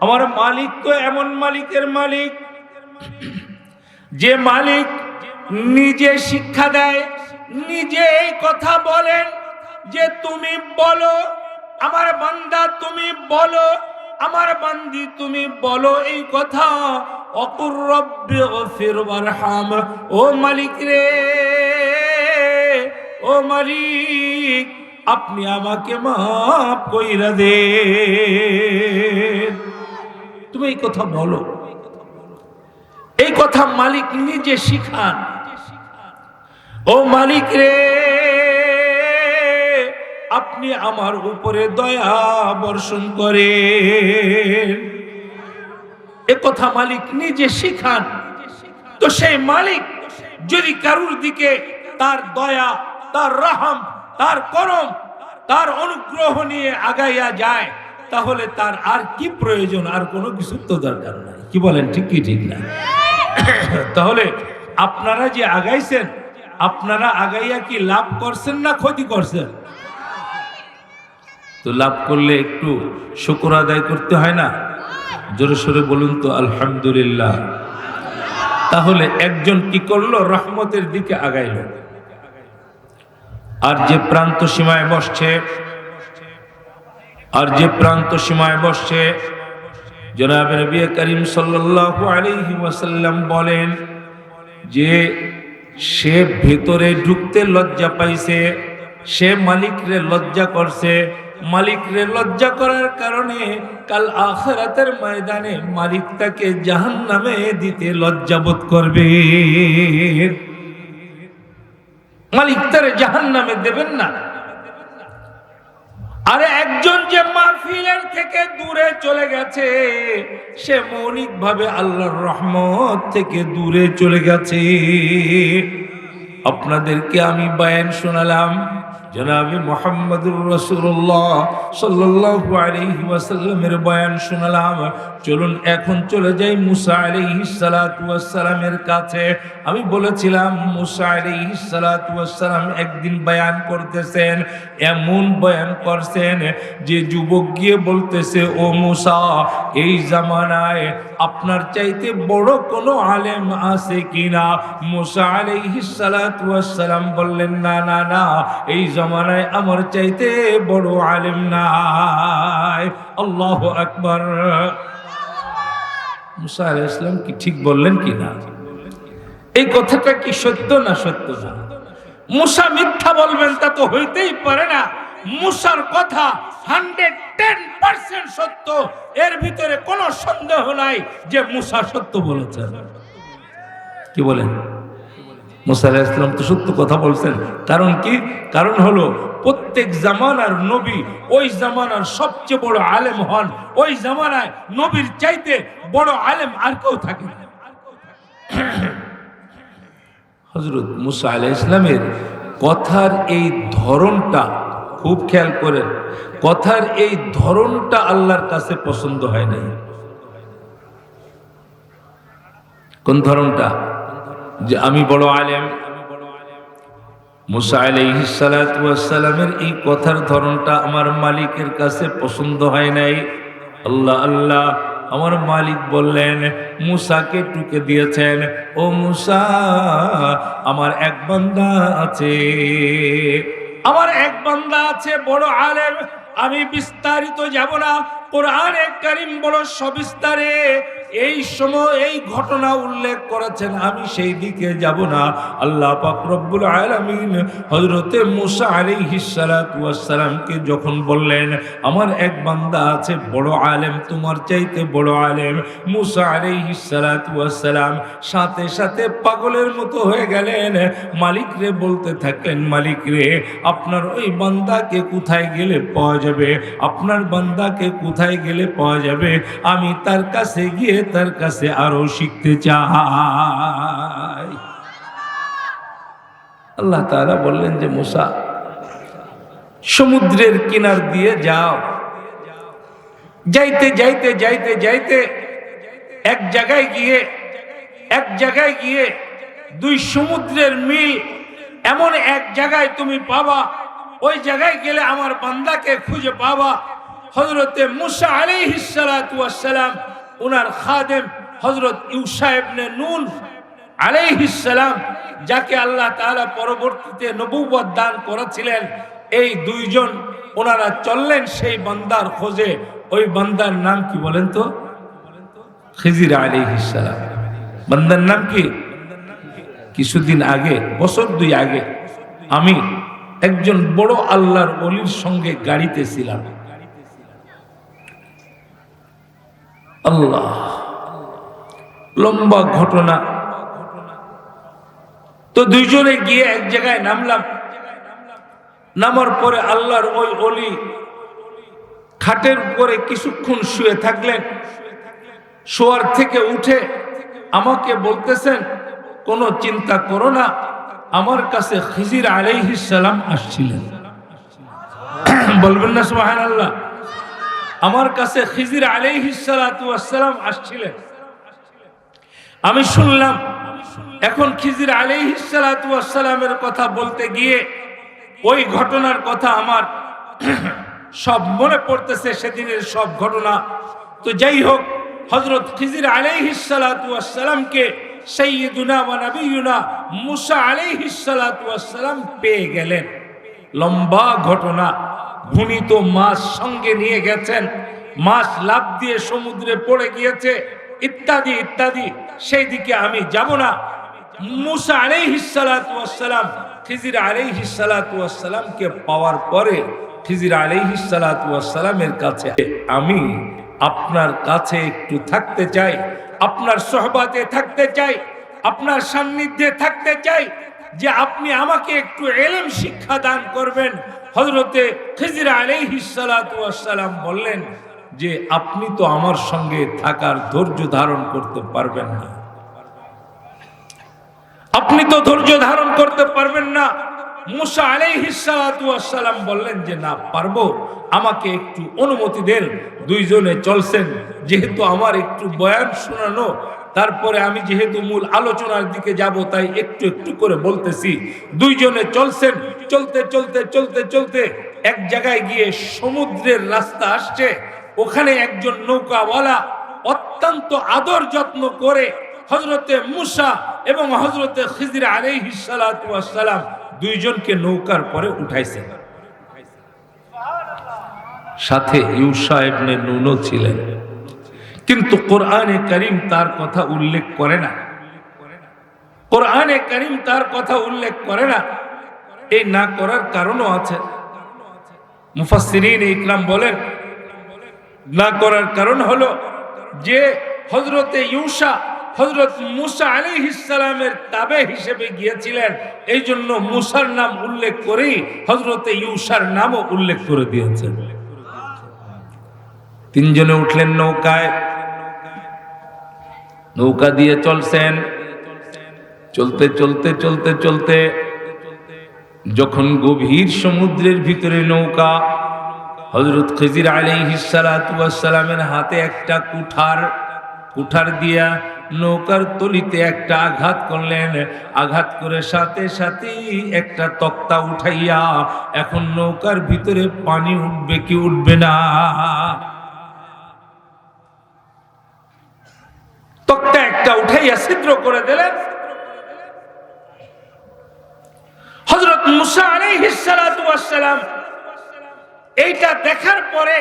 A: আমার মালিক তো এমন মালিকের মালিক, যে মালিক নিজে শিক্ষা দেয়, নিজে এই কথা বলেন যে তুমি বলো আমার বান্দা, তুমি বলো আমার বান্দি, তুমি বলো এই কথা, অকুর রব্বিগফির ওয়ারহাম। ও মালিক রে, ও মালিক, আপনি আমাকে মাফ কইরা দে। তুমি এই কথা বলো, এই কথা মালিক নিজে শিখান। ও মালিক রে, আপনি আমার উপরে দয়া বর্ষণ করেন, এ কথা মালিক নিজে শিখান। তো সেই মালিক যদি কারুর দিকে তার দয়া, তার রহম, তার করম, তার অনুগ্রহ নিয়ে আগাইয়া যায়, তাহলে তার আর কি প্রয়োজন? আর কোনো কিছু তো দরকার নাই। কি বলেন, ঠিক কি ঠিক না? তাহলে আপনারা যে আগাইছেন, আপনারা আগাইয়া কি লাভ করছেন না ক্ষতি করছেন? তো লাভ করলে একটু শুকর আদায় করতে হয় না? জোরে সোরে বলুন তো আলহামদুলিল্লাহ। তাহলে একজন কি করলো? রহমতের দিকে আগাইল। আর যে প্রান্ত সীমায় বসছে, আর যে প্রান্ত সীমায় বসছে, জনাব নবী করিম সাল্লাল্লাহু আলাইহি ওয়াসাল্লাম বলেন যে সে ভেতরে ঢুকতে লজ্জা পাইছে, সে মালিকরে লজ্জা করছে। মালিকরে লজ্জা করার কারণে কাল আখিরাতের ময়দানে মালিক তাকে জাহান্নামে দিতে লজ্জাবোধ করবে। মালিক তারে জাহান্নামে দেবেন না। আরে একজন যে মাহফিলের থেকে দূরে চলে গেছে, সে মৌলিক ভাবে আল্লাহর রহমত থেকে দূরে চলে গেছে। আপনাদেরকে আমি বয়ান শোনালাম, জনাবে মুহাম্মদুর রাসূলুল্লাহ সাল্লাল্লাহু আলাইহি ওয়াসাল্লামের বয়ান শোনালাম। চলুন এখন চলে যাই মুসা আলাইহিস সালাতু ওয়াস সালামের কাছে। আমি বলেছিলাম মুসা আলাইহিস সালাতু ওয়াস সালাম একদিন বয়ান করতেছেন, এমন বয়ান করছেন যে যুবক গিয়ে বলতেছে, ও মুসা, এই জামানায় আপনার চাইতে বড় কোনো আলেম আছে কিনা? মুসা আলাইহিস সালাতু ওয়াস সালাম বললেন, না না না, এই জামানায় আমার চাইতে বড় আলেম নাই। আল্লাহু আকবার। মুসা আলাইহিস সালাম কি ঠিক বললেন কি না? এই কথাটা কি সত্য না সত্য না? মুসা মিথ্যা বলবেন তা তো হইতেই পারে না। মুসার কথা 110% সত্য, এর ভিতরে কোনো সন্দেহ নাই যে মুসা সত্য বলেছেন। কি বলেন? মুসা আলাইহিস সালাম তো সত্য কথা বলছেন। কারণ কি? কারণ হলো প্রত্যেক জামানার নবী ওই জামানার সবচেয়ে বড় আলেম হন। ওই জামানায় নবীর চাইতে বড় আলেম আর কেউ থাকে না। হযরত মুসা আলাইহিস সালামের কথার এই ধরনটা খুব খেয়াল করেন, কথার এই ধরনটা আল্লাহর কাছে পছন্দ হয় নাই। কোন ধরনটা? যে আমি বড় আলেম। মুসা আলাইহিস সালাতু ওয়াস সালামের এই কথার ধরনটা আমার মালিকের কাছে পছন্দ হয় নাই। আল্লাহ আল্লাহ, আমার মালিক বললেন, মুসাকে টুকে দিয়েছেন, ও মুসা, আমার এক বান্দা আছে, আমার এক বান্দা আছে বড় আলেম। আমি বিস্তারিত যাব না, কোরআনে কারীম বড় সবিস্তারে এই সময় এই ঘটনা উল্লেখ করেছেন, আমি সেই দিকে যাব না। আল্লাহ পাক রব্বুল আলামিন হযরতে মুসা আলাইহিস সালাতু ওয়াস সালামকে যখন বললেন, আমার এক বান্দা আছে বড় আলেম, তোমার চাইতে বড় আলেম, মুসা আলাইহিস সালাতু ওয়াস সালাম সাথে সাথে পাগলের মতো হয়ে গেলেন। মালিক রে বলতে থাকলেন, মালিক রে, আপনার ওই বান্দাকে কোথায় গেলে পাওয়া যাবে? আপনার বান্দাকে কোথায় গেলে পাওয়া যাবে? আমি তার কাছে গিয়ে তার কাছে আরো শিখতে চাই। আল্লাহ তাআলা বললেন যে মুসা, সমুদ্রের কিনার দিয়ে যাও। যাইতে যাইতে যাইতে যাইতে এক জায়গায় গিয়ে দুই সমুদ্রের মিল এমন এক জায়গায় তুমি পাবা। ওই জায়গায় গেলে আমার বান্দাকে খুঁজে পাবা। হযরতে মুসা আলাইহিস সালাতু ওয়াস সালাম, উনার খাদেম হযরত ইউশা ইবনে নুন আলাইহিস সালাম, যাকে আল্লাহ তাআলা পরবর্তীতে নবুয়ত দান করেছিলেন, এই দুইজন ওনারা চললেন সেই বান্দার খোঁজে। ওই বান্দার নাম কি বলেন তো? খিজির আলাইহিস সালাম। বান্দার নাম কি? কিছুদিন আগে, বছর 2 আগে, আমি একজন বড় আল্লাহর ওলির সঙ্গে গাড়িতে ছিলাম। আল্লাহ, লম্বা ঘটনা। তো দুইজনে গিয়ে এক জায়গায় নামলাম। নামার পরে আল্লাহর ওই ওলি খাটের উপরে কিছুক্ষণ শুয়ে থাকলেন। শোয়ার থেকে উঠে আমাকে বলতেছেন, কোনো চিন্তা করো না, আমার কাছে খিজির আলাইহিস সালাম আসছিলেন। বলবেন না সুবহানাল্লাহ? আমার কাছে খিজির আলাইহিস সালাতু ওয়াস সালাম আসছিলেন। আমি শুনলাম। এখন খিজির আলাইহিস সালাতু ওয়াস সালামের কথা বলতে গিয়ে ওই ঘটনার কথা আমার সব মনে পড়তেছে, সেদিনের সব ঘটনা। তো যাই হোক, হযরত খিজির আলাইহিস সালাতু ওয়াস সালামকে সাইয়্যিদুনা ওয়া নবিয়ুনা মুসা আলাইহিস সালাতু ওয়াস সালাম পেয়ে গেলেন। লম্বা ঘটনা। ভুনিত মাছ সঙ্গে নিয়ে গেছেন, মাছ লাফ দিয়ে সমুদ্রে পড়ে গিয়েছে, ইত্যাদি ইত্যাদি। সেই দিকে আমি যাব না। মুসা আলাইহিস সালাতু ওয়াস সালাম খিজির আলাইহিস সালাতু ওয়াস সালামকে পাওয়ার পরে খিজির আলাইহিস সালাতু ওয়াস সালামের কাছে, আমি আপনার কাছে একটু থাকতে চাই, আপনার সোহবতে থাকতে চাই, আপনার সান্নিধ্যে থাকতে চাই, যে আপনি আমাকে একটু ইলম শিক্ষা দান করবেন। হযরতে খিজির আলাইহিস সালাতু ওয়াস সালাম বললেন যে আপনি তো আমার সঙ্গে থাকার ধৈর্য ধারণ করতে পারবেন না, আপনি তো ধৈর্য ধারণ করতে পারবেন না। মুসা আলাইহিস সালাতু ওয়াস সালাম বললেন যে না, পারবো, আমাকে একটু অনুমতি দেন। দুইজনে চলছেন। যেহেতু আমার একটু বয়ান শোনানো, তারপরে আমি যেহেতু মূল আলোচনার দিকে যাব, তাই একটু একটু করে বলতেছি। দুইজনে চলছেন। চলতে চলতে চলতে চলতে এক জায়গায় গিয়ে সমুদ্রের রাস্তা আসছে। ওখানে একজন নৌকাওয়ালা অত্যন্ত আদর যত্ন করে হযরতে মুসা এবং হযরতে খিজির আলাইহিস সালাতু ওয়াস সালাম দুইজনকে নৌকার পরে উঠাইছেন। সাথে ইউশা ইবনে নুনও ছিলেন, কিন্তু কোরআনে কারীম তার কথা উল্লেখ করে না। কোরআনে কারীম তার কথা উল্লেখ করে না। এই না করার কারণও আছে। মুফাসসিরিন ইকরাম বলেন, না করার কারণ হলো যে হযরতে ইউশা হযরত মুসা আলাইহিস সালামের তাবে হিসেবে গিয়েছিলেন, এই জন্য মুসার নাম উল্লেখ করেই হযরতে ইউশার নামও উল্লেখ করে দিয়েছেন। তিনজনে উঠলেন নৌকায়, নৌকা দিয়ে চলছেন। চলতে চলতে চলতে চলতে যখন গভীর সমুদ্রের ভিতরে নৌকা, হযরত খিজির আলাইহিস সালাতু ওয়াস সালামের হাতে একটা কুঠার দিয়া নৌকার তলিতে একটা আঘাত করলেন। আঘাত করে সাথে সাথে একটা তক্তা উঠাইয়া এখন নৌকার ভিতরে পানি উঠবে কি উঠবে না? তক্তা একটা উঠাইয়া ছিদ্র করে দিলেন। হযরত মুসা আলাইহিস সালাতু ওয়াস সালাম এইটা দেখার পরে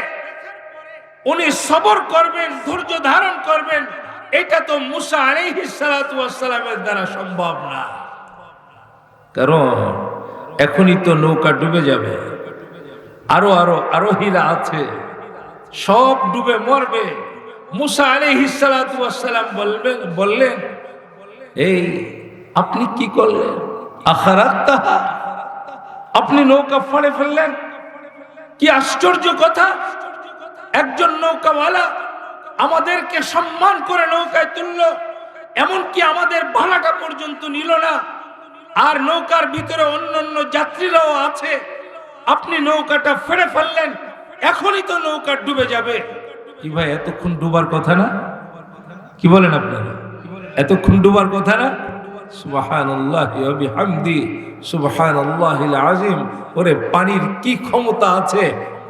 A: উনি সবর করবেন, ধৈর্য ধারণ করবেন। এটা তো মুসা আলাইহিস সালাতু ওয়াস সালামের দ্বারা সম্ভব না, কারণ এখনই তো নৌকা ডুবে যাবে, আরো আরোহীরা আছে, সব ডুবে মরবে। মুসা আলাইহিস সালাতু ওয়াস সালাম বললেন, এই আপনি কি করলেন? আখারাত্তাহা, আপনি নৌকা ফাড়ে ফেললেন, কি আশ্চর্য কথা! একজন নৌকাওয়ালা আমাদেরকে সম্মান করে নৌকায় তুললো, এমনকি আমাদের ভাড়াটা পর্যন্ত নিল না, আর নৌকার ভিতরে অন্যান্য যাত্রীরাও আছে, আপনি নৌকাটা ফেড়ে ফেললেন, এখনই তো নৌকা ডুবে যাবে। কি ভাই, এতক্ষণ ডুবার কথা না? কি বলেন আপনারা? এতক্ষণ ডুবার কথা না? সুবহানাল্লাহি ওয়া বিহামদি, সুবহানাল্লাহিল আযীম। ওরে পানির কি ক্ষমতা আছে,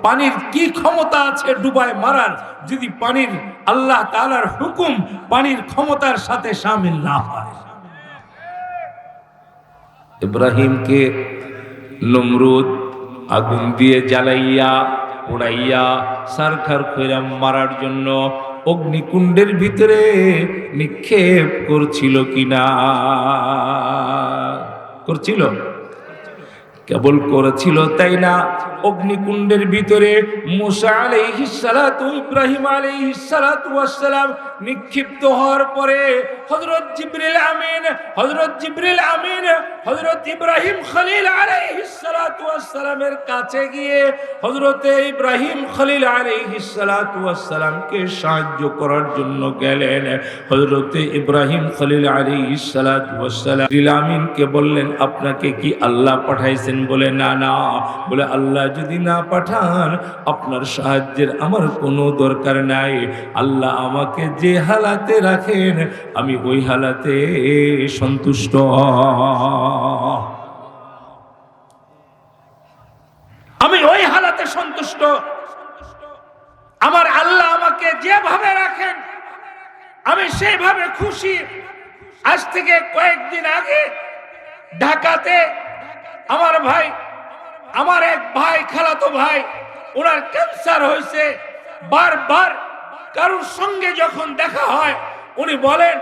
A: পানির কি ক্ষমতা আছে ডুবায় মারার, যদি পানির আল্লাহ তাআলার হুকুম পানির ক্ষমতার সাথে শামিল না হয়। ইব্রাহিমকে নমরুদ আগুন দিয়ে জ্বালাইয়া পোড়াইয়া সারখার কইরা মারার জন্য অগ্নিকুণ্ডের ভিতরে নিক্ষেপ করছিল কিনা? করছিল? কেবল করেছিল তাই না, অগ্নিকুণ্ডের ভিতরে মুসা আলাইহিস সালাতু ইব্রাহিম আলাইহিস সালাতু ওয়াস সালাম নিক্ষিপ্ত হওয়ার পরে হযরত জিবরিল আমিন হযরত ইব্রাহিম খলিল আলাইহিস সালাতু ওয়াস সালামের কাছে গিয়ে হযরতে ইব্রাহিম খলিল আলাইহিস সালাতু ওয়াস সালামকে সাহায্য করার জন্য গেলেন। হযরতে ইব্রাহিম খলিল আলাইহিস সালাতু ওয়াস সালাম জিবরিল আমিনকে বললেন, আপনাকে কি আল্লাহ পাঠাইছেন? বলে না। বলে আল্লাহ যদি না পাঠান আপনার সাহায্যের আমার কোনো দরকার নাই, আল্লাহ আমাকে যে হালাতে রাখেন আমি ওই হালাতে সন্তুষ্ট। আমি ওই হালাতে সন্তুষ্ট। আমার আল্লাহ আমাকে যেভাবে রাখেন আমি সেইভাবে খুশি। আজ থেকে কয়েকদিন আগে ঢাকাতে আমার এক ভাই, খালাতো ভাই, ওনার ক্যান্সার হয়েছে। বারবার কারোর সঙ্গে যখন দেখা হয় উনি বলেন,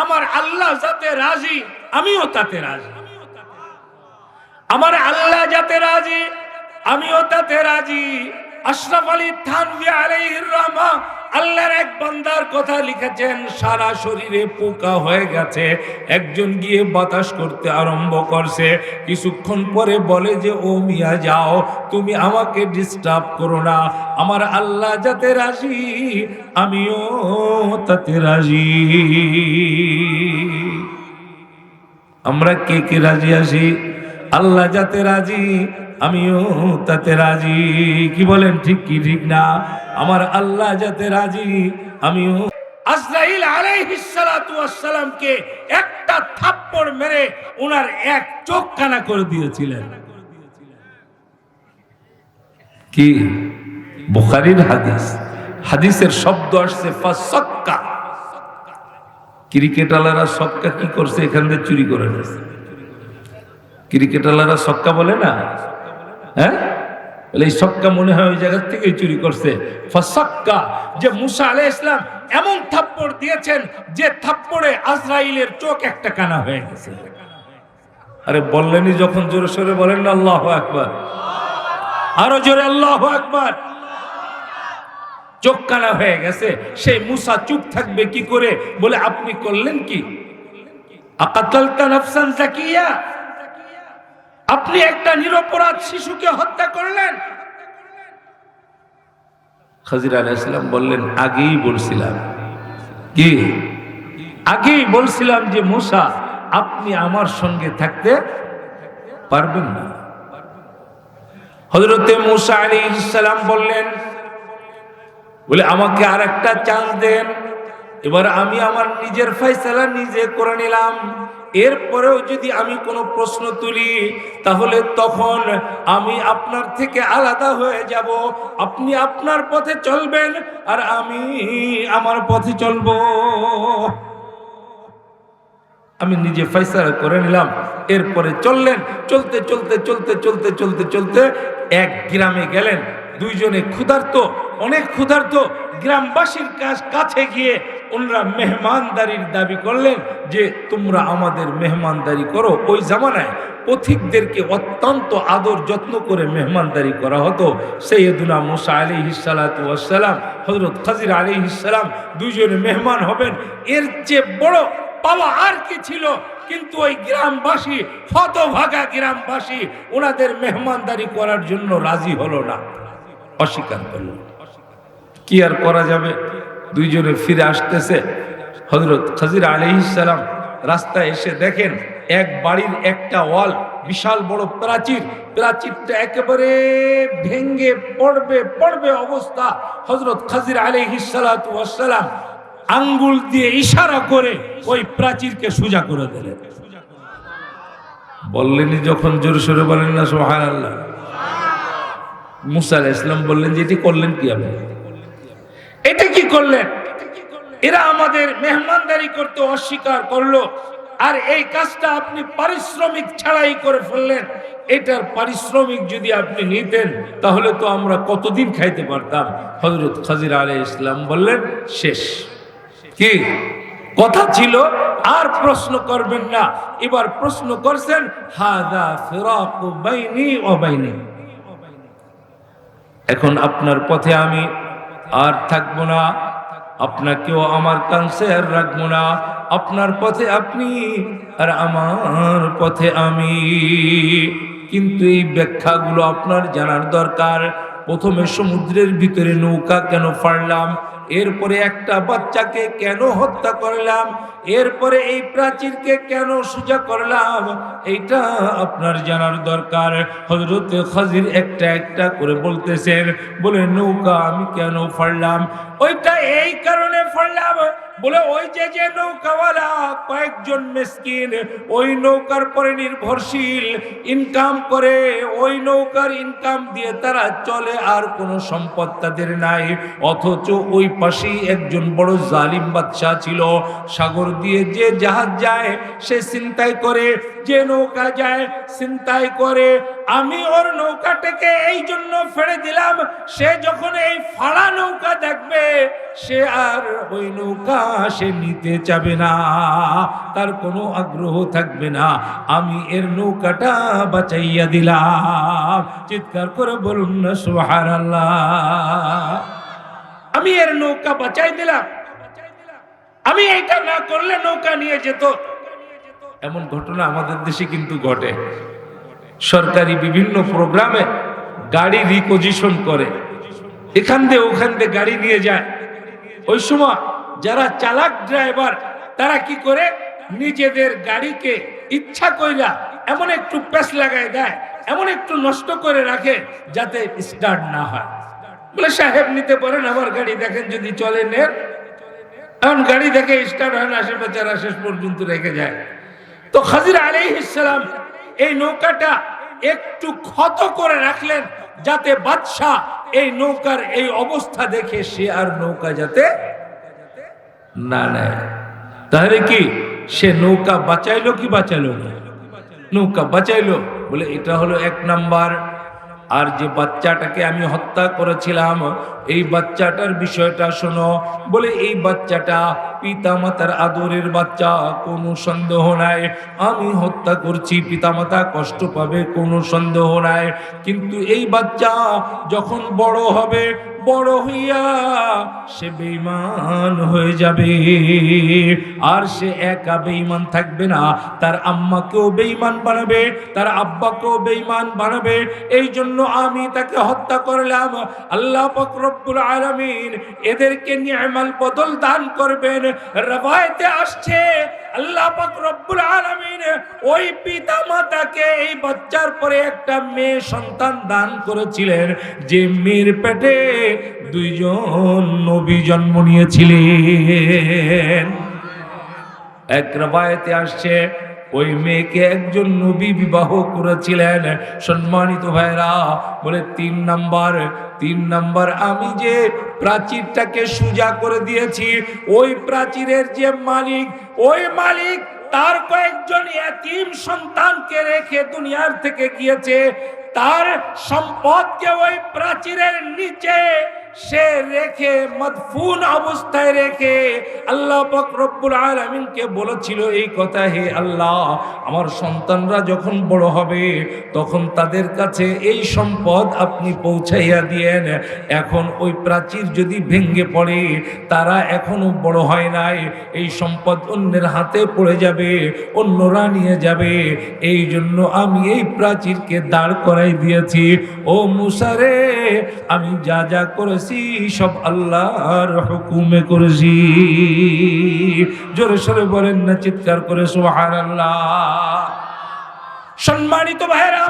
A: আমার আল্লাহ যাতে রাজি আমিও তাতে রাজি। আমার আল্লাহ যাতে রাজি আমিও তাতে রাজি। আশরাফ আলী থানভী আলাইহির রহমা আল্লাহর এক বান্দার কথা লিখেছেন, সারা শরীরে পোকা হয়ে গেছে, একজন গিয়ে বাতাস করতে আরম্ভ করছে, কিছুক্ষণ পরে বলে যে ও মিয়া যাও, তুমি আমাকে ডিস্টার্ব করো না, আমার আল্লাহ যাতে রাজি আমিও তাতে রাজি। আমরা কে কে রাজি আছি? আল্লাহ যাতে রাজি আমিও তাতে রাজি। কি বলেন, ঠিক কি ঠিক না? আমার আল্লাহ যাতে রাজি আমিও। আজরাইল আলাইহিস সালাতু ওয়াস সালামকে একটা থাপ্পড় মেরে ওনার এক চোখ কানা করে দিয়েছিলেন। কি বুখারীর হাদিস, হাদিসের শব্দ আসছে ফাসাক্কা। ক্রিকেটাররা সক্কা কি করছে? এখান থেকে চুরি করে নিয়েছে। ক্রিকেটাররা সক্কা বলে না, হ্যাঁ, এই সক্কা মনে হয় ওই জায়গা থেকে চুরি করছে। ফাসাক্কা, যে মুসা আলাইহিস সালাম এমন থাপ্পড় দিয়েছেন যে থাপ্পড়ে আজরাইলের চোখ একটা কানা হয়ে গেছে। আরে বললেনই যখন, জোরে সোরে বলেন না আল্লাহু আকবার, আরো জোরে আল্লাহু আকবার। চোখ কানা হয়ে গেছে, সেই মুসা চুপ থাকবে কি করে? বলে আপনি করলেন কি? আকাতালতা নাফসান যাকিয়া, আপনি একটা নিরপরাধ শিশুকে হত্যা করলেন। খাজির আলাইহিস সালাম বললেন, আগেই বলছিলাম। কি? আগেই বলছিলাম যে মুসা আপনি আমার সঙ্গে থাকতে পারবেন না। হযরতে মূসা আলাইহিস সালাম বললেন, বলে আমাকে আর একটা চান্স দেন, এবার আমি আমার নিজের ফয়সালা নিজে করে নিলাম। এরপরেও যদি আমি কোনো প্রশ্ন তুলি তাহলে তখন আমি আপনার থেকে আলাদা হয়ে যাব। আপনি আপনার পথে চলবেন আর আমি আমার পথে চলবো। আমি নিজে ফয়সালা করে নিলাম। এরপরে চললেন, চলতে চলতে চলতে চলতে চলতে চলতে এক গ্রামে গেলেন। দুইজনে ক্ষুধার্ত, অনেক ক্ষুধার্ত। গ্রামবাসীর কাছে গিয়ে ওনারা মেহমানদারির দাবি করলেন যে তোমরা আমাদের মেহমানদারি করো। ওই জামানায় পথিকদেরকে অত্যন্ত আদর যত্ন করে মেহমানদারি করা হতো। সৈয়দুনা মূসা আলাইহিস সালাতু ওয়াস সালাম, হযরত খাজির আলাইহিস সালাম দুইজনে মেহমান হবেন, এর চেয়ে বড় পাওয়া আর কি ছিল? কিন্তু ওই গ্রামবাসী, হতভাগা গ্রামবাসী ওনাদের মেহমানদারি করার জন্য রাজি হলো না, অস্বীকার করলো। কি আর করা যাবে? দুইজনে ফিরে আসতেছে। হযরত খাজির আলাইহিস সালাম রাস্তায় এসে দেখেন এক বাড়ির একটা ওয়াল, বিশাল বড় প্রাচীর, প্রাচীরটা একেবারে ভেঙ্গে পড়বে অবস্থা। হযরত খাজির আলাইহিস সালাতু ওয়াস সালাম আঙ্গুল দিয়ে ইশারা করে ওই প্রাচীরকে সোজা করে দিলেন। বললেনই যখন, জোরে সোরে বলেন না সুবহানাল্লাহ। মূসা আলাইহিস সালাম বললেন যে এটি করলেন কি আপনি? এটা কি করলেন? এরা আমাদের মেহমানদারি করতে অস্বীকার করলো, আর এই কাজটা আপনি পারিশ্রমিক ছাড়াই করে ফেললেন। এটার পারিশ্রমিক যদি আপনি নিতেন তাহলে তো আমরা কতদিন খাইতে পারতাম। হযরত খাজির আলাইহিস সালাম বললেন শেষ। কি কথা ছিল? আর প্রশ্ন করবেন না। এবার প্রশ্ন করছেন, হাদা ফিরাকু বাইনি ওয়া বাইনি, এখন আপনার পথে আমি আর থাকবো না, আপনাকেও আমার কাছে আর রাখবো না। আপনার পথে আপনি আর আমার পথে আমি। কিন্তু এই ব্যাখ্যাগুলো আপনার জানার দরকার। প্রথমে সমুদ্রের ভিতরে নৌকা কেন ফাড়লাম, এরপরে একটা বাচ্চাকে কেন হত্যা করলাম, এরপরে এই প্রাচীরকে কেন সোজা করলাম, এইটা আপনার জানার দরকার। হযরত খাজির একটা একটা করে বলতেছেন, বলে নৌকা আমি কেন ফাড়লাম? ওইটা এই কারণে ফাড়লাম, বলে ওই যে নৌকাওয়ালা কয়েকজন মিসকিন ওই নৌকার পরে নির্ভরশীল, ইনকাম করে, ওই নৌকার ইনকাম দিয়ে তারা চলে, আর কোনো সম্পদ তাদের নাই। অথচ ওই পাশেই একজন বড় জালিম বাদশা ছিল। সাগর দিয়ে যে জাহাজ যায় সে ছিনতাই করে, যে নৌকা যায় ছিনতাই করে। আমি ওর নৌকাটাকে এই জন্য ফেলে দিলাম, সে যখন এই ফাড়া নৌকা দেখবে সে আর ওই নৌকা সে নিতে চাবে না, তার কোনো আগ্রহ থাকবে না। আমি এর নৌকাটা বাঁচাইয়া দিলাম। চিৎকার করে বলুন না সুবহানাল্লাহ। আমি এর নৌকা বাঁচাই দিলাম। আমি এটা না করলে নৌকা নিয়ে যেত। এমন ঘটনা আমাদের দেশে কিন্তু ঘটে। সরকারি বিভিন্ন প্রোগ্রামে গাড়ি রিপোজিশন করে, এখান দিয়ে ওখান দিয়ে গাড়ি নিয়ে যায়। ওই সময় যারা চালাক ড্রাইভার তারা কি করে, নিজেদের গাড়িকে ইচ্ছা কইরা এমন একটু পেস লাগাই দেয়, এমন একটু নষ্ট করে রাখে যাতে স্টার্ট না হয়। বলে সাহেব নিতে পারেন আমার গাড়ি, দেখেন যদি চলে নেন। এখন গাড়ি দেখে স্টার্ট হয় না, সে বেচারা শেষ পর্যন্ত রেখে যায়। তো খাজির আলাইহিস সালাম এই নৌকাটা একটু ক্ষত করে রাখলেন যাতে বাদশা এই নৌকার এই অবস্থা দেখে সে আর নৌকা যাতে না নেয়। তাহলে কি সে নৌকা বাঁচাইলো কি বাঁচাইলো না? নৌকা বাঁচাইলো। বলে এটা হলো এক নাম্বার। আর যে বাচ্চাটাকে আমি হত্যা করেছিলাম এই বাচ্চাটার বিষয়টা শোনো। বলে এই বাচ্চাটা পিতামাতার আদরের বাচ্চা, কোনো সন্দেহ নাই। আমি হত্যা করছি, পিতামাতা কষ্ট পাবে, কোনো সন্দেহ নাই। কিন্তু এই বাচ্চা যখন বড় হবে, বড় হইয়া সে বেঈমান হয়ে যাবে। আর সে একা বেঈমান থাকবে না, তার আম্মাকেও বেঈমান বানাবে, তার আব্বাকেও বেঈমান বানাবে। এই জন্য আমি তাকে হত্যা করলাম। আল্লাহ পাক রব্বুল আলামিন এদেরকে নি'মাল বদল দান করবেন। রওয়ায়াতে আসছে আল্লাহ পাক রব্বুল আলামিন ওই পিতা মাতাকে এই বাচ্চার পরে একটা মেয়ে সন্তান দান করেছিলেন, যে মেয়ের পেটে দুইজন নবী জন্ম নিয়েছিলেন। এক রবায়েতে আসছে ওই মেয়েকে একজন নবী বিবাহ করেছিলেন। সম্মানিত ভাইরা, বলে তিন নাম্বার আমি যে প্রাচীরটাকে সোজা করে দিয়েছি, ওই প্রাচীরের যে মালিক, ওই মালিক তার কয়েকজন এতিম সন্তানকে রেখে দুনিয়ার থেকে গিয়েছে। তার সম্পদকে ওই প্রাচীরের নিচে সে রেখে, মদফুন অবস্থায় রেখে আল্লাহ পাক রব্বুল আলামিনকে বলেছিল এই কথা, হে আল্লাহ, আমার সন্তানরা যখন বড় হবে তখন তাদের কাছে এই সম্পদ আপনি পৌঁছাইয়া দিয়েন। এখন ওই প্রাচীর যদি ভেঙে পড়ে, তারা এখনো বড় হয় নাই, এই সম্পদ অন্যের হাতে পড়ে যাবে, অন্যরা নিয়ে যাবে। এই জন্য আমি এই প্রাচীরকে দাঁড় করাই দিয়েছি। ও মুসা রে, আমি যা যা করেছি সব আল্লাহর হুকুমে করেছি। জোরে সোরে বলেন না, চিৎকার করে সুবহানাল্লাহ। সম্মানিত ভাইরা,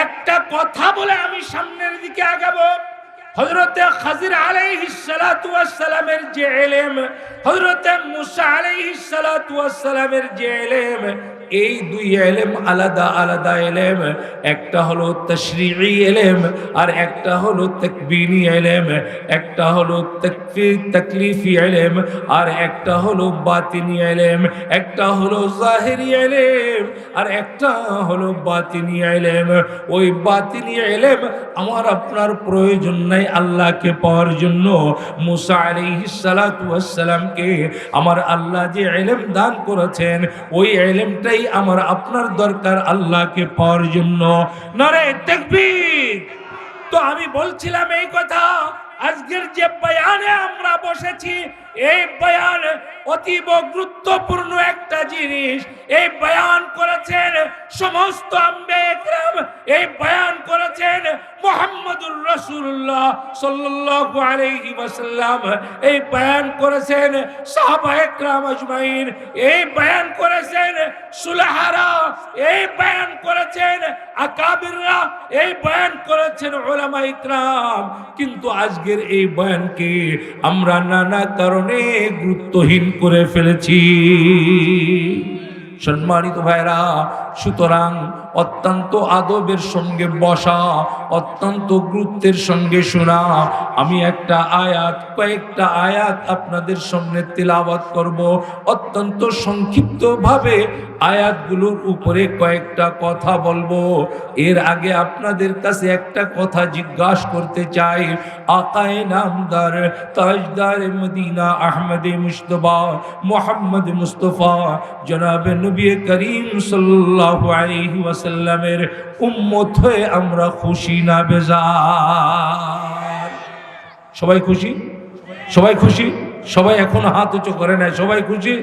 A: একটা কথা বলে আমি সামনের দিকে আগাবো। হযরতে খাজির আলাইহিস সালাতু ওয়াস সালামের যে ইলম, হযরতে মুসা আলাইহিস সালাতু ওয়াস সালামের যে ইলম, এই দুই ইলম আলাদা আলাদা ইলম। একটা হলো তাশরিঈ ইলম আর একটা হলো তাকবীনী ইলম। একটা হলো তাকলিফি ইলম আর একটা হলো বাতিনি ইলম। একটা হলো জাহিরি ইলম আর একটা হলো বাতিনি ইলম। ওই বাতিনি ইলম আমার আপনার প্রয়োজন নাই আল্লাহকে পাওয়ার জন্য। মুসা আলাইহিস সালাতু ওয়াস সালামকে আমার আল্লাহ যে ইলম দান করেছেন, ওই ইলমটাই আমার আপনার দরকার আল্লাহকে পাওয়ার জন্য। নারে তাকবীর। তো আমি বলছিলাম এই কথা, আজকের যে বয়ানে আমরা বসেছি, এই বয়ান অতীব গুরুত্বপূর্ণ একটা জিনিস। এই বয়ান করেছেন সমস্ত আম্বিয়া ইকরাম, এই বয়ান করেছেন মুহাম্মদুর রাসূলুল্লাহ সাল্লাল্লাহু আলাইহি ওয়াসাল্লাম, এই বয়ান করেছেন সাহাবা ইকরাম আজমাইন, এই বয়ান করেছেন সুলাহারা, এই বয়ান করেছেন আকাবিররা, এই বয়ান করেছেন উলামা ইকরাম। কিন্তু আজকের এই বয়ানকে আমরা নানা কারণে গুরুত্বহীন করে ফেলেছি। সম্মানিত ভাইরা, সুতরাং অত্যন্ত আদবের সঙ্গে বসা, অত্যন্ত গুরুত্বের সঙ্গে শোনা। আমি একটা আয়াত, কয়েকটা আয়াত আপনাদের সামনে তিলাওয়াত করব। অত্যন্ত সংক্ষিপ্তভাবে আয়াতগুলোর উপরে কয়েকটা কথা বলবো। এর আগে আপনাদের কাছে একটা কথা জিজ্ঞাসা করতে চাই। আকায়ে নামদার, তাজদার মদিনা, আহমদে মুজতবা, মুহাম্মদ মুস্তাফা জনাবে নবী করিম সাল্লাল্লাহু আলাইহি ওয়াসাল্লামের উম্মত হয়ে আমরা খুশি না বেজার? সবাই খুশি? সবাই খুশি? সবাই এখন হাত উঁচু করে না, সবাই খুশি?